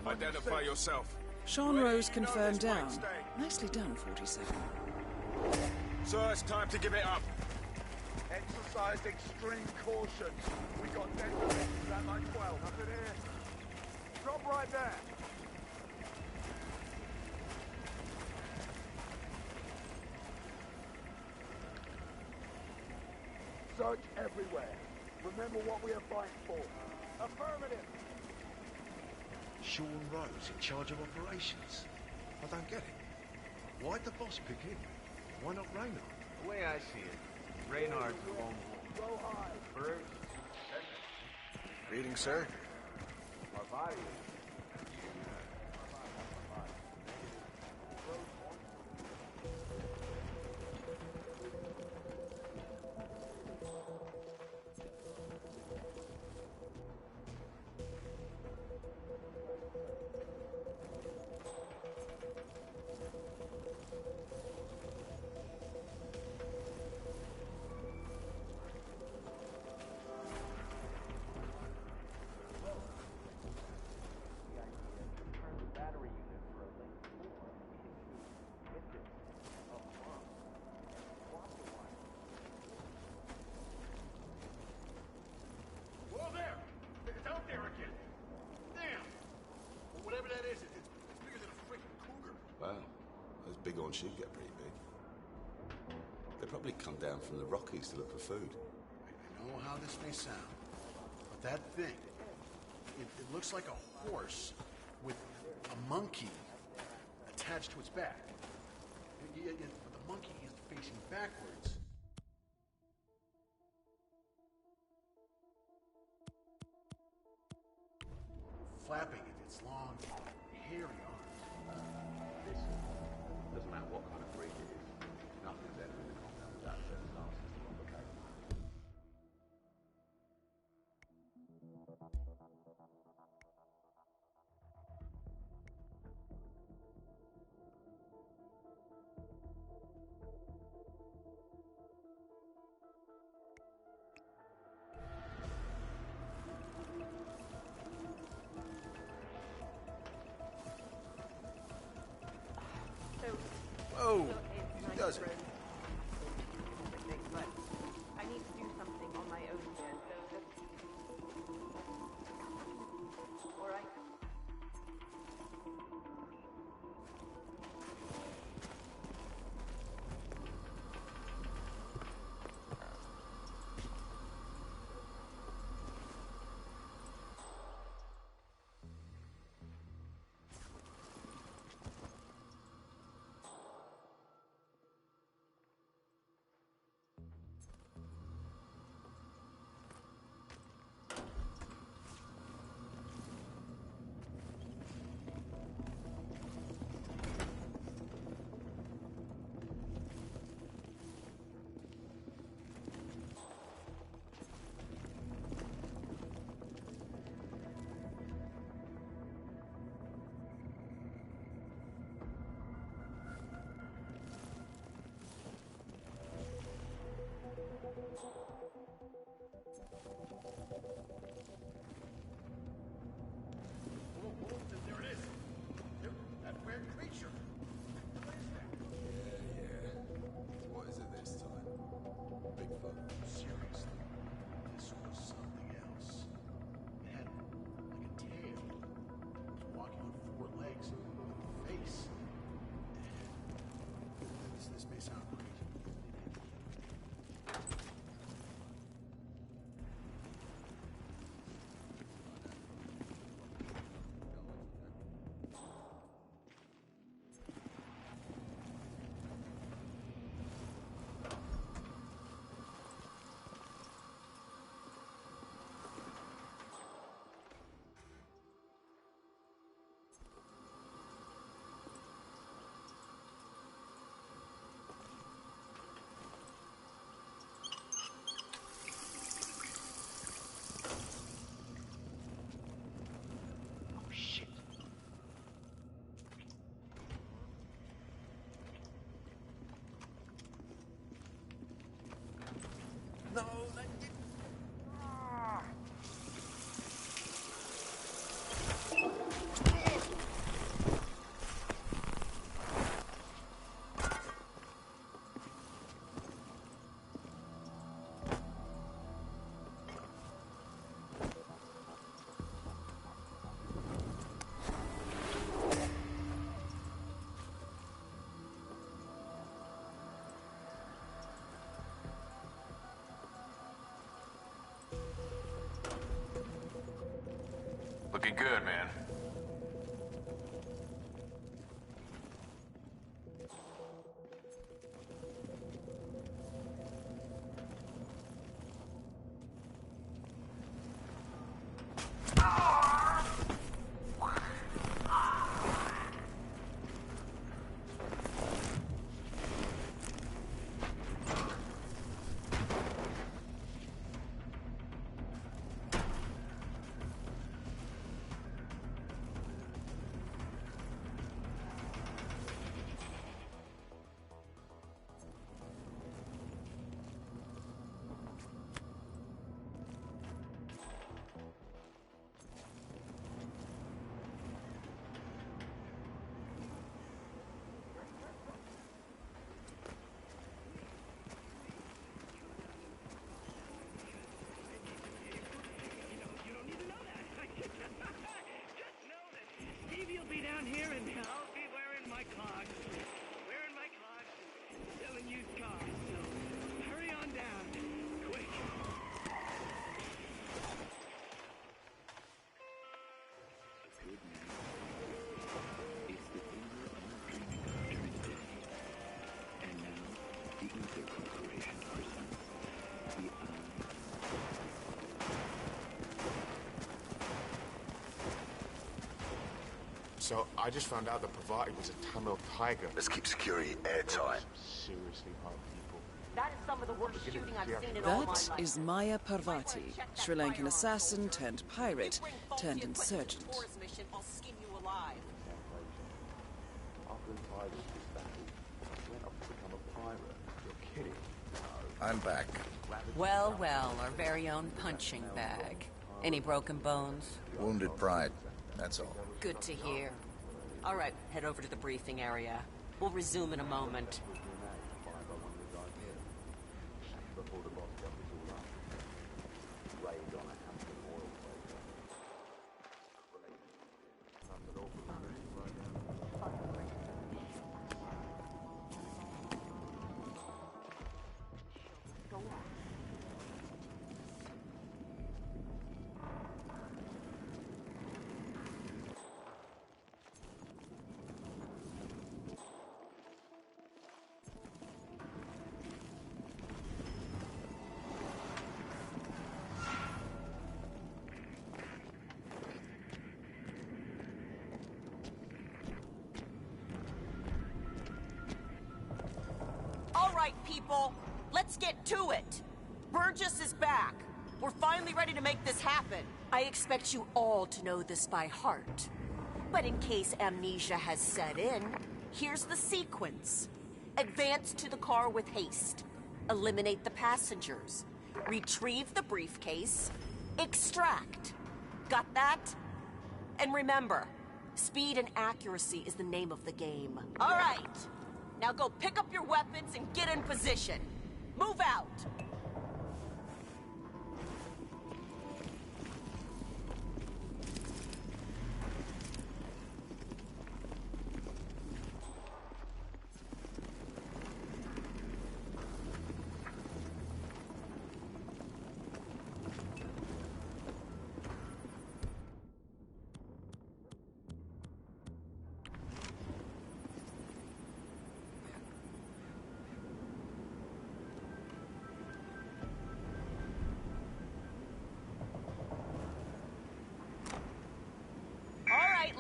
Identify yourself. Sean Rose confirmed down. Nicely done, 47. Sir, it's time to give it up. Exercise extreme caution. We got detonations at like 12. Nothing here. Drop right there. Search everywhere. Remember what we are fighting for. Affirmative. Sean Rose in charge of operations. I don't get it. Why'd the boss pick him? Why not Raynard? The way I see it, Reynard's the lone wolf. Go high. Birds, Greetings, sir. our bodies. Big on should get pretty big. They probably come down from the Rockies to look for food. I know how this may sound, but that thing, it looks like a horse with a monkey attached to its back. But the monkey is facing backwards. flapping its long, hairy arms. Listen, doesn't matter what kind of breed it is. Nothing's ever in the compound without a set of glasses to replicate. Whoa! Easy does it. But I need to do something on my own here, so just... All right. There it is. That weird creature. Yeah. What is it this time? Bigfoot. Seriously, this was something else. It had like a tail. It was walking on four legs with a face. This may sound crazy. No, that didn't. Looking good, man. So I just found out that Parvati was a Tamil tiger. Let's keep security airtight. Seriously hard people. That is some of the worst shooting I've seen in all my That life. is Maya Parvati, Sri Lankan assassin turned pirate turned insurgent. I'll skin you alive. After the tigers disbanded, I went off to become a pirate. You're kidding? I'm back. Well, well, our very own punching bag. Any broken bones? Wounded pride, that's all. Good to hear. All right, head over to the briefing area. We'll resume in a moment. Before the boss got this all up, raid on a Hampton oil All right, people, let's get to it. Burgess is back. We're finally ready to make this happen. I expect you all to know this by heart. But in case amnesia has set in, here's the sequence. Advance to the car with haste. Eliminate the passengers. Retrieve the briefcase. Extract. Got that? And remember, speed and accuracy is the name of the game. All right. Now go pick up your weapons and get in position. Move out.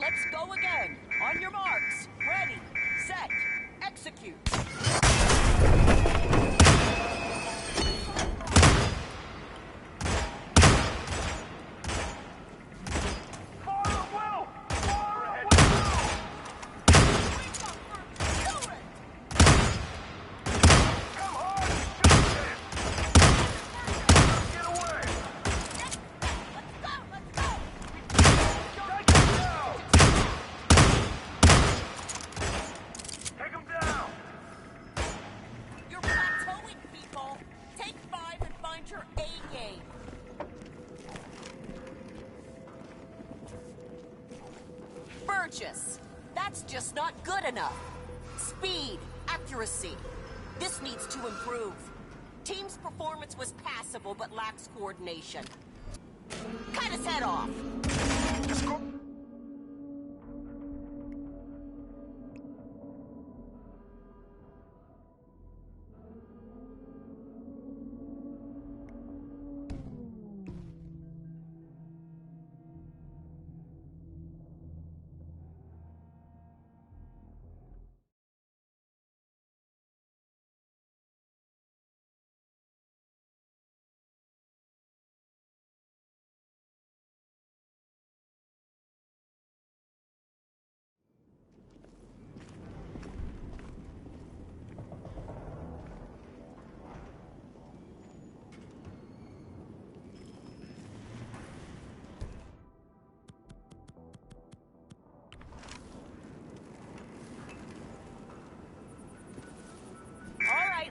Let's go again. On your marks. Ready, set, execute. That's just not good enough. Speed, accuracy. This needs to improve. Team's performance was passable but lacks coordination. Cut his head off.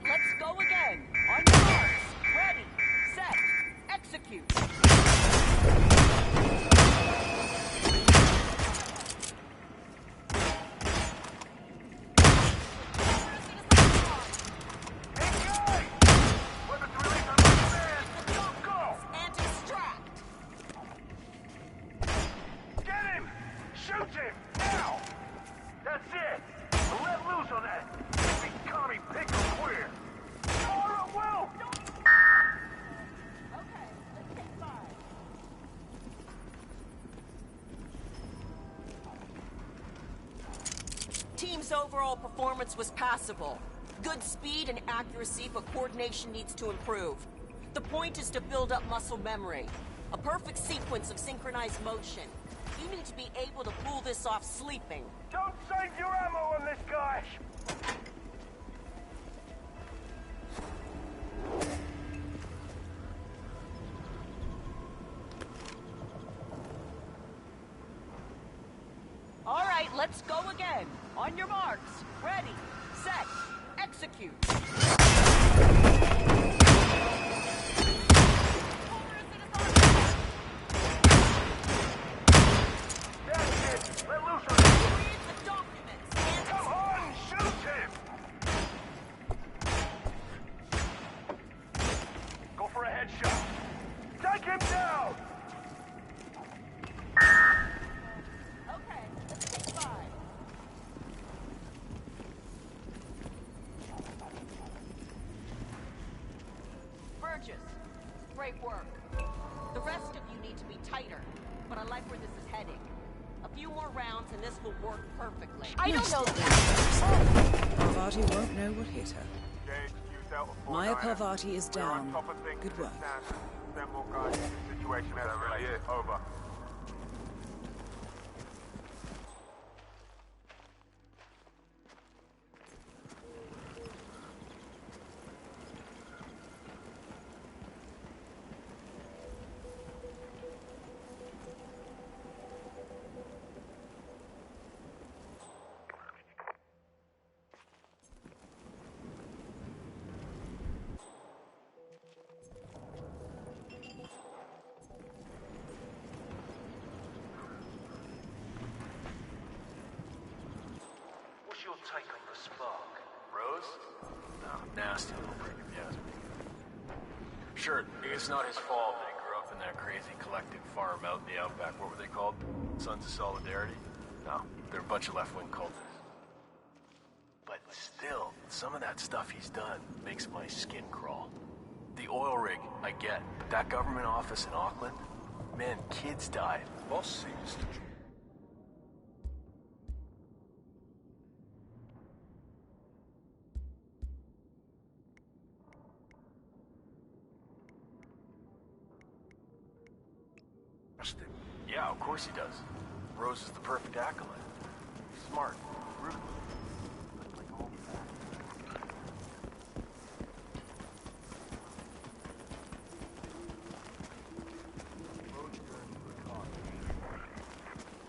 Let's go again. On your marks. Ready, set, execute. And extract. Get him! Shoot him! Now! That's it! Let loose on that big commie pickle queer! Laura, Will! Okay, let's get inside. Team's overall performance was passable. Good speed and accuracy, but coordination needs to improve. The point is to build up muscle memory. A perfect sequence of synchronized motion. You need to be able to pull this off sleeping. Don't save your ammo on this guy! All right, let's go again. On your marks. Ready, set, execute. Great work. The rest of you need to be tighter, but I like where this is heading. A few more rounds and this will work perfectly. I don't know Parvati won't know what hit her. Maya Parvati is down. Good work. Over. What's your take on the spark? Rose? No, nasty little prick, if you ask me. Sure, it's not his fault that he grew up in that crazy collective farm out in the outback. What were they called? Sons of Solidarity? No, they're a bunch of left-wing cultists. But still, some of that stuff he's done makes my skin crawl. The oil rig, I get. But that government office in Auckland? Man, kids died. Boss seems to... Yeah, of course he does. Rose is the perfect acolyte. Smart, ruthless.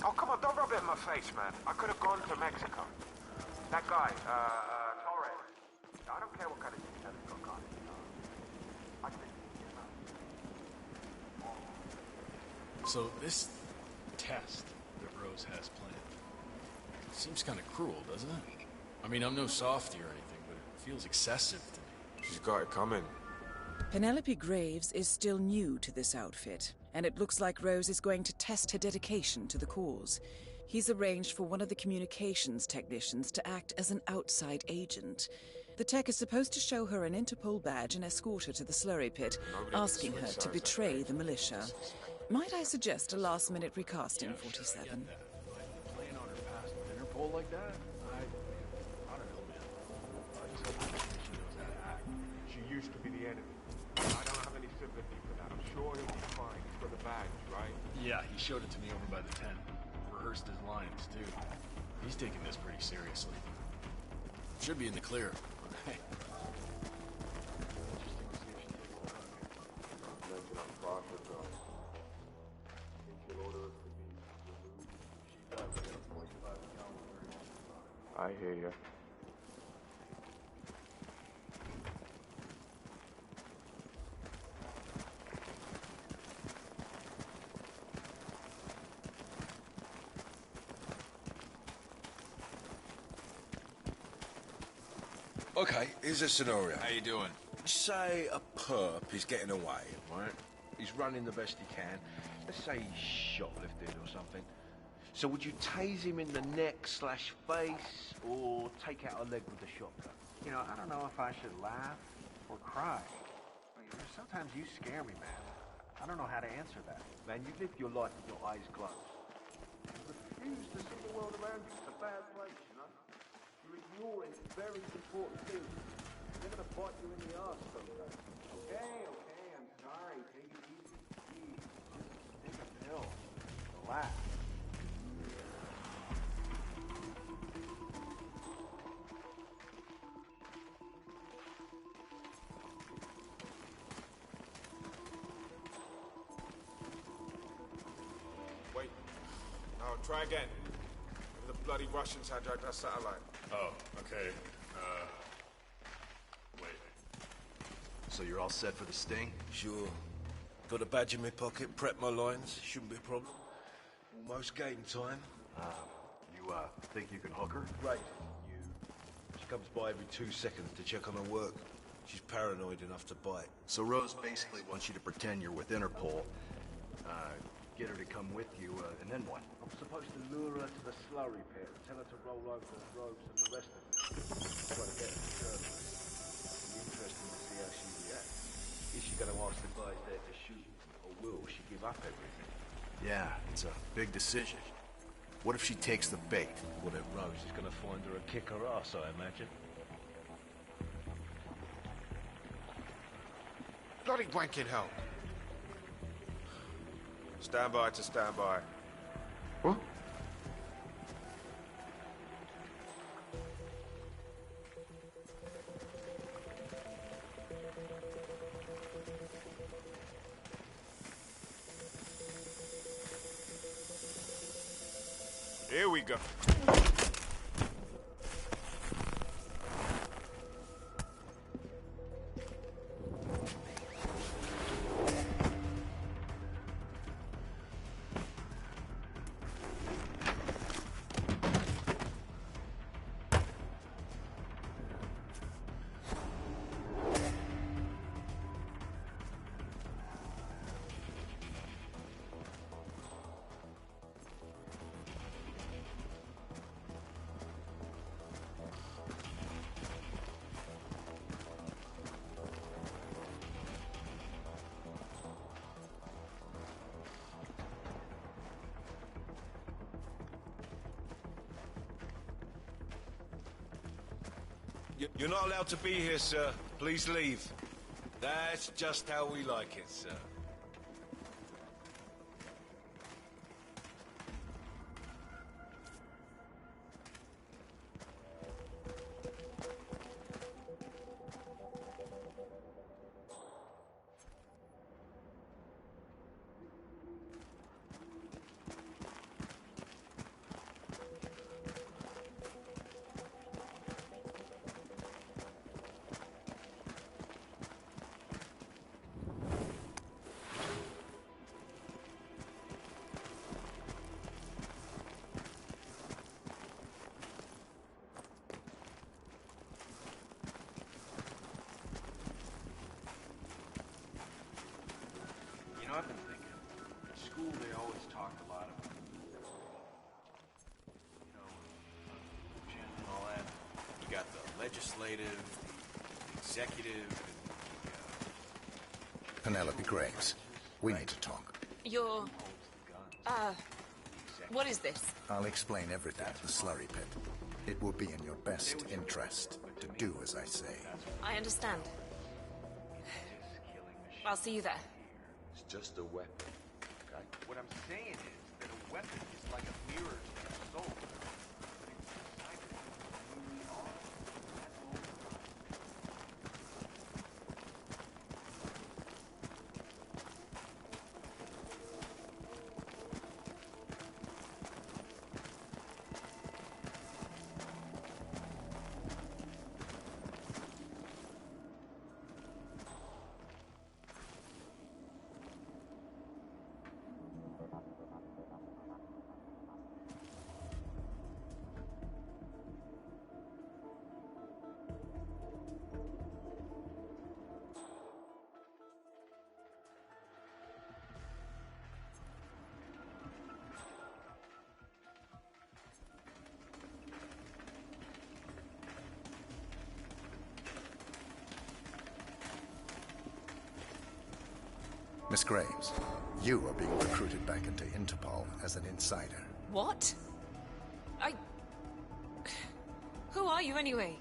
Oh, come on, don't rub it in my face, man. I could have gone to Mexico. That guy, Torres. I don't care what kind of detail he's got gone. I think, So this test that Rose has planned seems kind of cruel, doesn't it? I mean, I'm no softy or anything, but it feels excessive to me. She's got it coming. Penelope Graves is still new to this outfit, and it looks like Rose is going to test her dedication to the cause. He's arranged for one of the communications technicians to act as an outside agent. The tech is supposed to show her an Interpol badge and escort her to the slurry pit, asking her to betray the militia. Might I suggest a last-minute recasting, 47? Playing on her past with Interpol like that? I don't know, man. I just hope she knows how to act. she used to be the enemy. I don't have any sympathy for that. I'm sure he'll be fine. He's got the badge, right? Yeah, he showed it to me over by the tent. Rehearsed his lines, too. He's taking this pretty seriously. Should be in the clear. Hey. I hear you. Okay, here's a scenario. How you doing? Say a perp is getting away. Right? He's running the best he can. Let's say he's shoplifted or something. So would you tase him in the neck/face or take out a leg with a shotgun? You know, I don't know if I should laugh or cry. Sometimes you scare me, man. I don't know how to answer that. Man, you live your life with your eyes closed. You refuse to see the world around you. It's a bad place, you know? storing very important things. They're gonna bite you in the arse someday. Okay, I'm sorry. Take it easy. Please. Just take a pill. Relax. Wait. No, try again. The bloody Russians hijacked our satellite. Oh, okay. Wait. So you're all set for the sting? Sure. Got a badge in my pocket, prep my lines. Shouldn't be a problem. Almost game time. You think you can hook her? Right. She comes by every 2 seconds to check on her work. She's paranoid enough to bite. So Rose basically wants you to pretend you're with Interpol, get her to come with you, and then what? I'm supposed to lure her to the slurry pit and tell her to roll over the ropes and the rest of it. Try to get her to turn. It'll be interesting to see how she reacts. Is she going to ask the guys there to shoot, or will she give up everything? Yeah, it's a big decision. What if she takes the bait? Well, then Rose is going to find her a kick her ass, I imagine. Bloody wanking hell. Stand by to stand by. What? Here we go. You're not allowed to be here, sir. Please leave. That's just how we like it, sir. You know, I've been thinking. At school, they always talked a lot about, gin and all that. You got the legislative, the executive, and Penelope Graves, we need to talk. You're... what is this? I'll explain everything at the slurry pit. It will be in your best interest to do as I say. I understand. I'll see you there. It's just a weapon, okay? what I'm saying is that a weapon is like a mirror to your soul. But it's inside of who we are. That's all. Miss Graves, you are being recruited back into Interpol as an insider. What? Who are you anyway?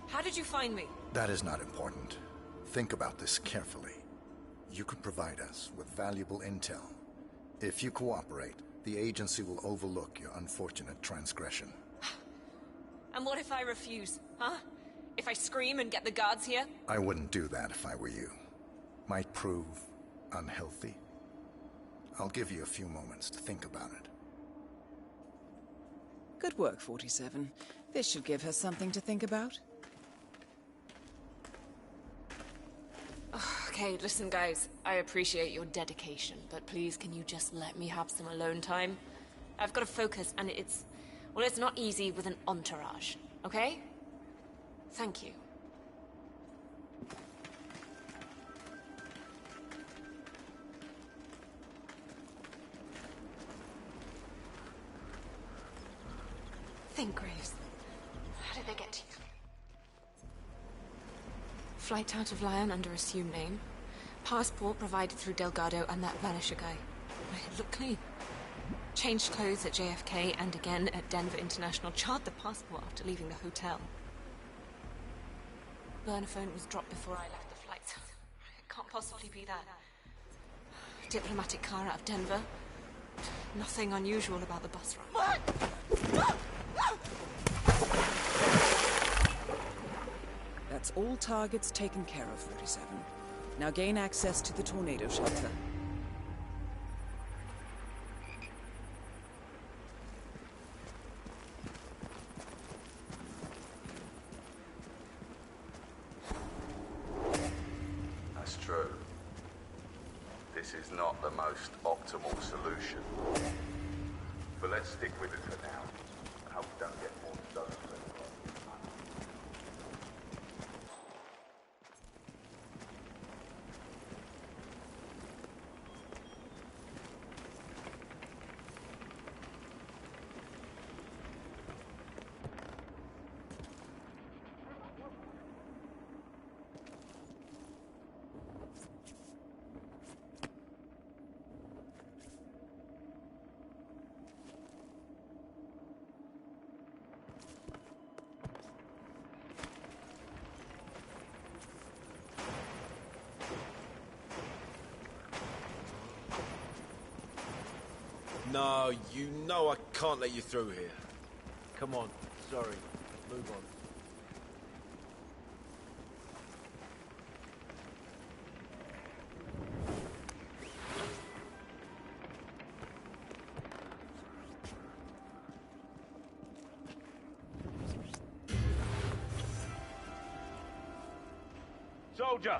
How did you find me? That is not important. Think about this carefully. You could provide us with valuable intel. If you cooperate, the agency will overlook your unfortunate transgression. And what if I refuse, huh? If I scream and get the guards here? I wouldn't do that if I were you. Might prove unhealthy. I'll give you a few moments to think about it. Good work, 47. This should give her something to think about. Okay, listen guys, I appreciate your dedication, but please can you just let me have some alone time? I've got to focus and it's not easy with an entourage, okay? Thank you. Think, Graves. How did they get to you? Flight out of Lyon under assumed name. Passport provided through Delgado and that vanisher guy. It looked clean. Changed clothes at JFK and again at Denver International. Charred the passport after leaving the hotel. Burner phone was dropped before I left the flight. It can't possibly be that. Diplomatic car out of Denver. Nothing unusual about the bus ride. That's all targets taken care of, 47. Now gain access to the tornado shelter. That's true. This is not the most optimal solution. But let's stick with it for now. I hope we don't get more stones. No, you know I can't let you through here. Come on. Sorry. Move on. Soldier,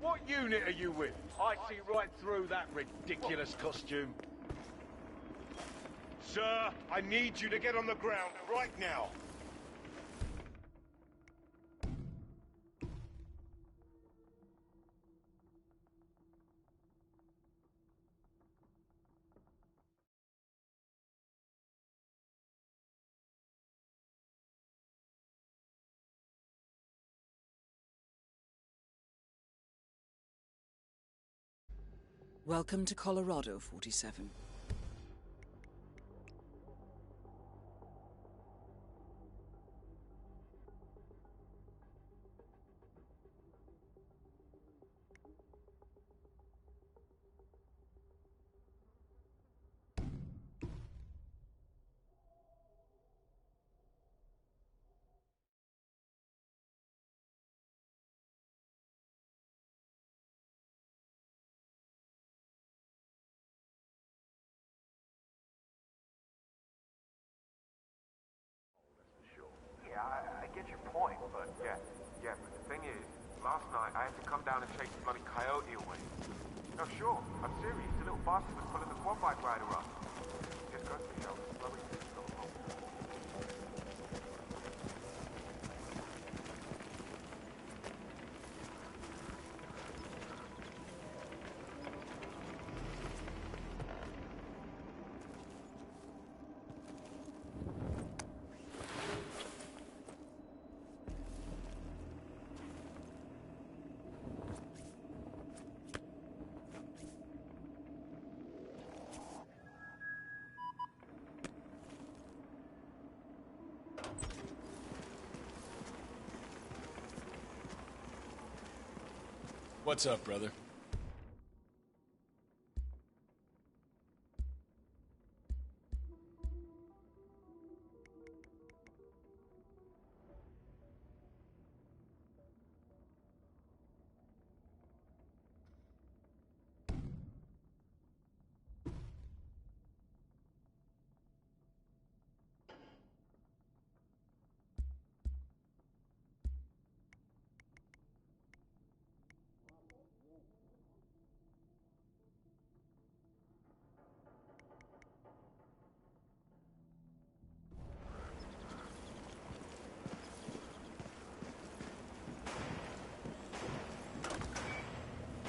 what unit are you with? I see right through that ridiculous costume. Sir, I need you to get on the ground right now. Welcome to Colorado, 47. Yeah, I get your point, but but the thing is, last night I had to come down and chase the bloody coyote away. No, sure, I'm serious. The little bastard was pulling the quad bike rider up. Just goes to show the bloody thing's not wrong. What's up, brother?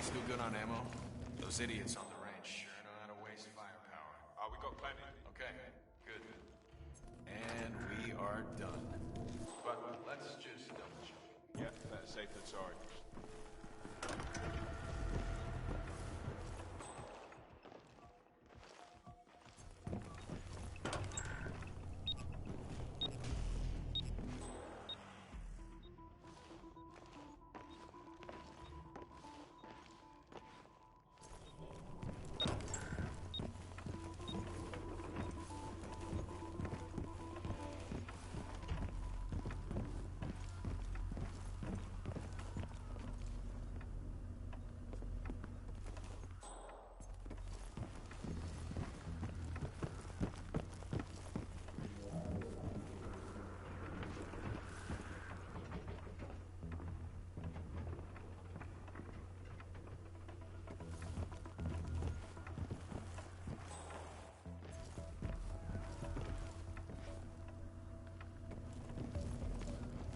Still good on ammo? Those idiots on the range sure know how to waste firepower. We got plenty. Okay, good. And we are done. But let's just double check. Yeah, better safe than sorry.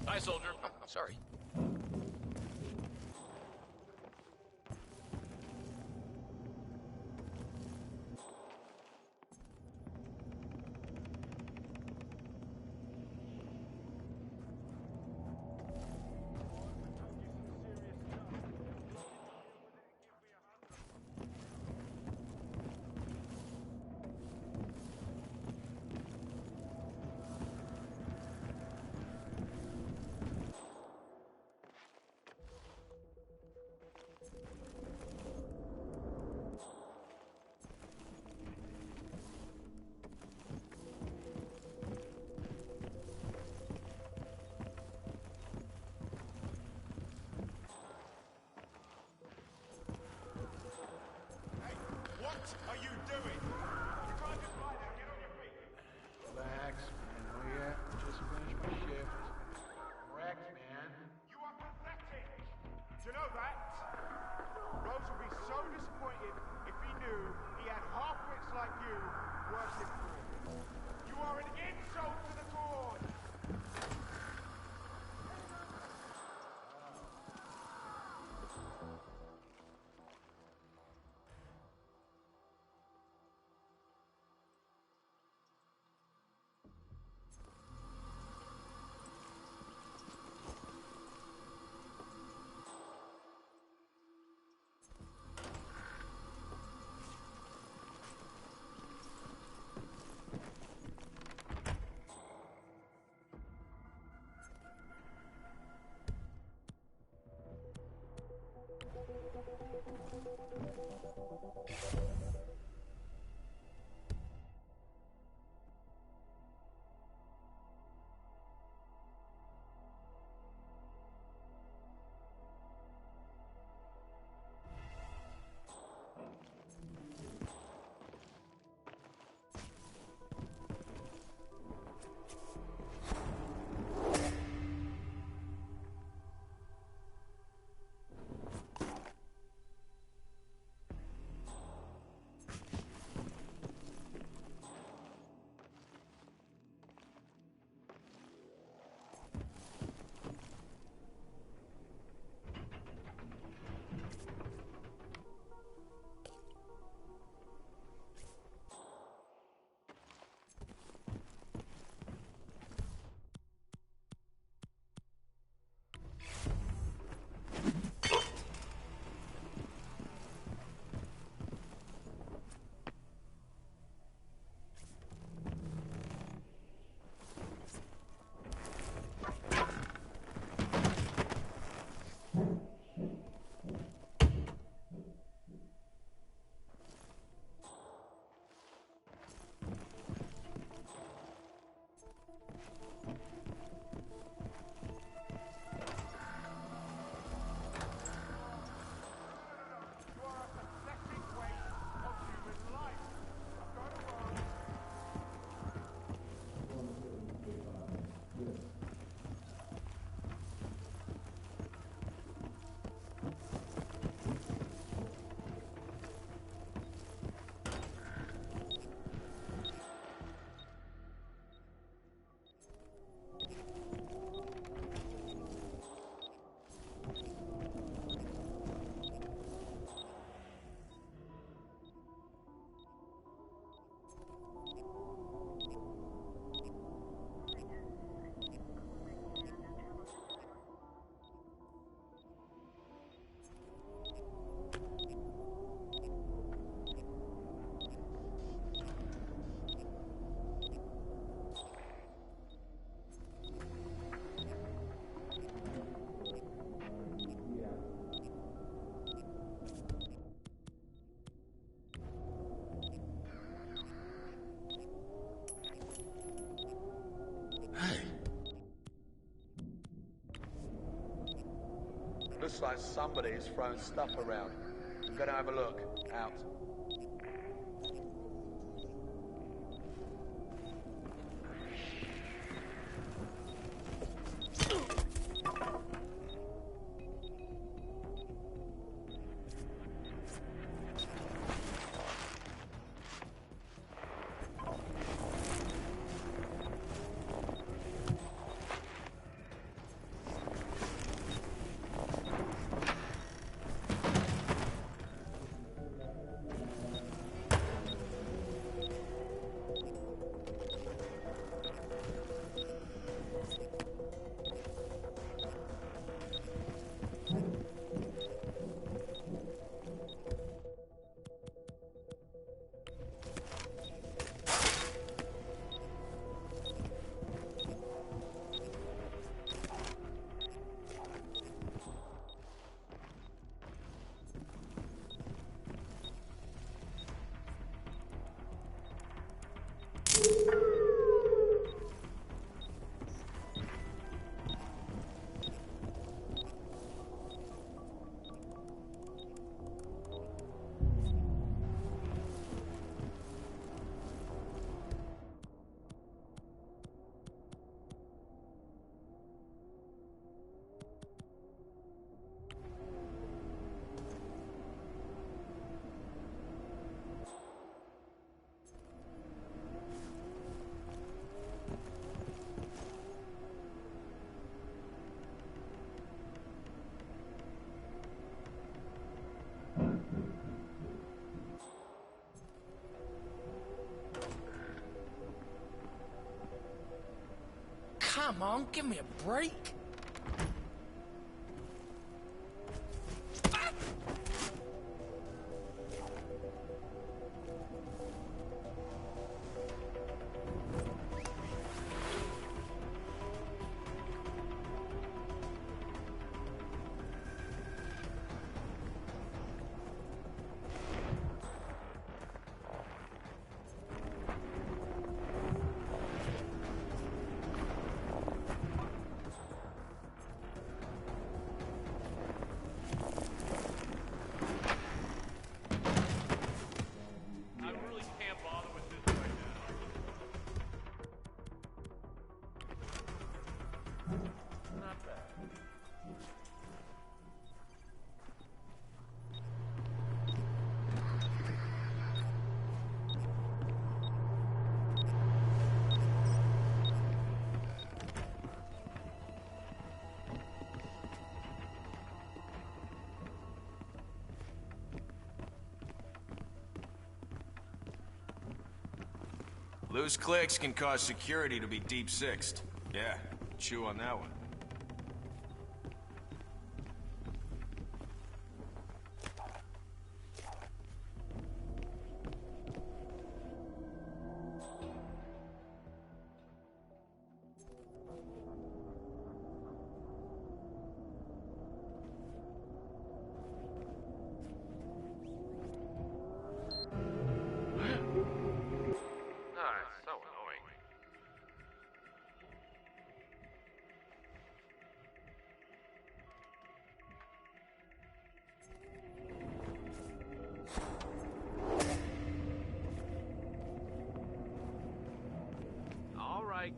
Hi, soldier. Sorry. Looks like somebody's throwing stuff around. I'm gonna have a look. Out. Come on, give me a break. Loose clicks can cause security to be deep-sixed. Yeah, chew on that one.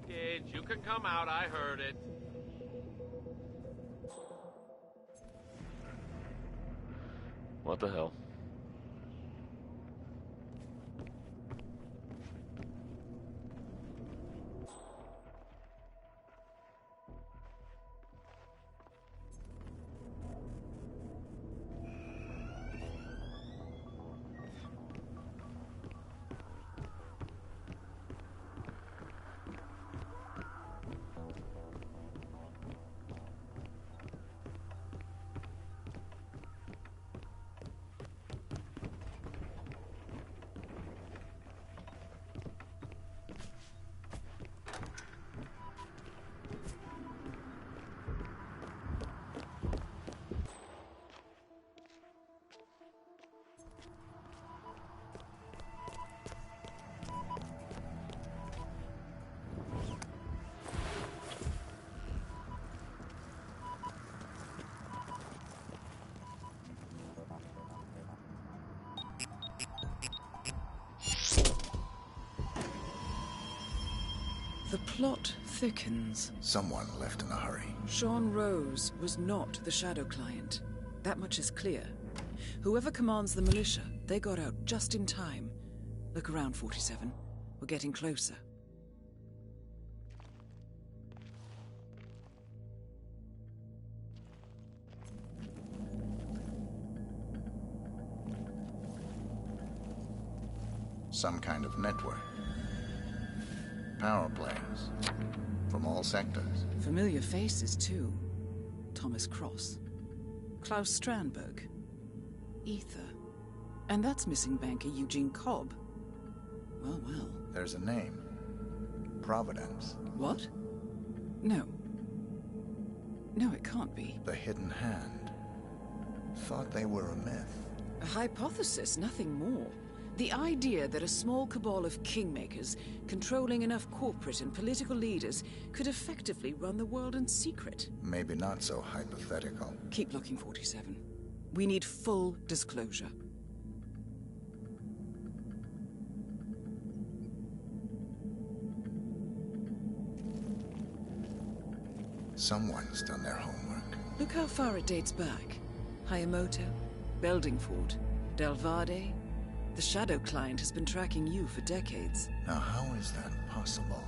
Kids, you can come out, I heard it. What the hell? The plot thickens. Someone left in a hurry. Sean Rose was not the Shadow client. That much is clear. Whoever commands the militia, they got out just in time. Look around, 47. We're getting closer. Some kind of network. Power planes. From all sectors. Familiar faces, too. Thomas Cross. Klaus Strandberg. Ether. And that's missing banker Eugene Cobb. Well, well. There's a name. Providence. What? No. No, it can't be. The Hidden Hand. Thought they were a myth. A hypothesis, nothing more. The idea that a small cabal of kingmakers, controlling enough corporate and political leaders, could effectively run the world in secret. Maybe not so hypothetical. Keep looking, 47. We need full disclosure. Someone's done their homework. Look how far it dates back. Hayamoto, Beldingford, Delvade. The Shadow client has been tracking you for decades. Now, how is that possible?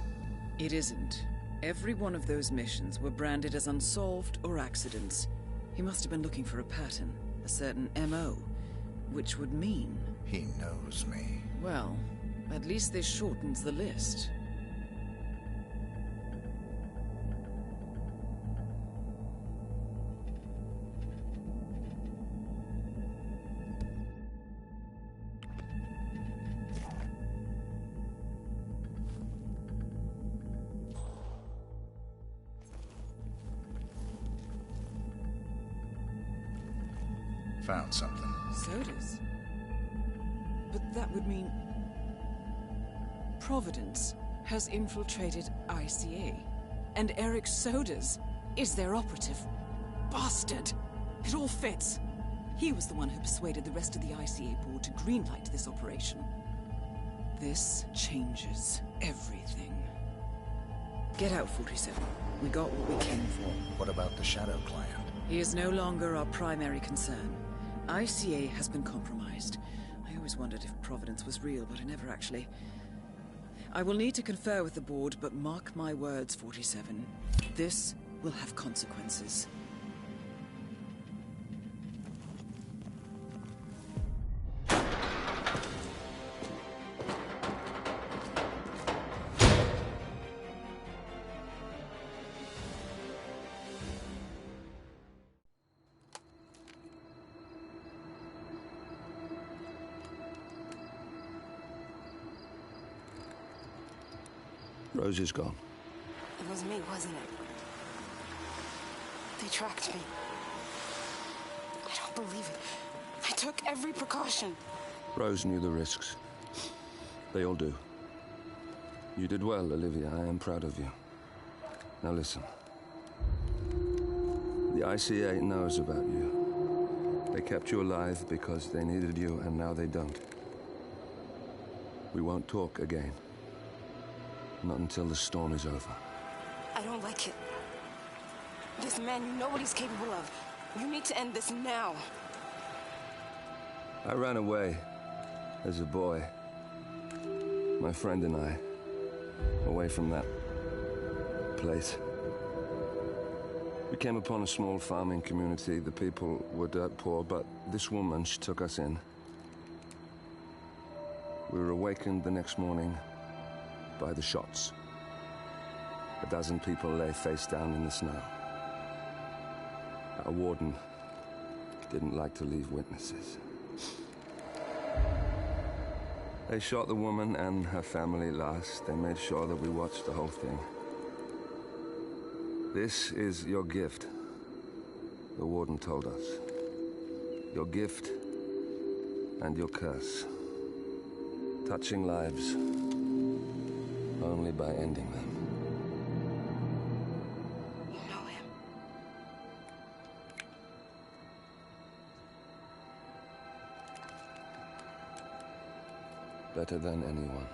It isn't. Every one of those missions were branded as unsolved or accidents. He must have been looking for a pattern, a certain MO, which would mean... He knows me. Well, at least this shortens the list. Found something. Sodas? But that would mean... Providence has infiltrated ICA. And Eric Sodas is their operative. Bastard! It all fits. He was the one who persuaded the rest of the ICA board to greenlight this operation. This changes everything. Get out, 47. We got what we came for. What about the Shadow client? He is no longer our primary concern. ICA has been compromised. I always wondered if Providence was real, but I never actually... I will need to confer with the board, but mark my words, 47. This will have consequences. Rose is gone. It was me, wasn't it? They tracked me. I don't believe it. I took every precaution. Rose knew the risks. They all do. You did well, Olivia. I am proud of you. Now listen. The ICA knows about you. They kept you alive because they needed you, and now they don't. We won't talk again. Not until the storm is over. I don't like it. This man you know what he's capable of. You need to end this now. I ran away as a boy. My friend and I. Away from that place. We came upon a small farming community. The people were dirt poor, but this woman, she took us in. We were awakened the next morning by the shots. A dozen people lay face down in the snow. Our warden didn't like to leave witnesses. They shot the woman and her family last. They made sure that we watched the whole thing. This is your gift, the warden told us. Your gift and your curse. Touching lives only by ending them. You know him. Better than anyone.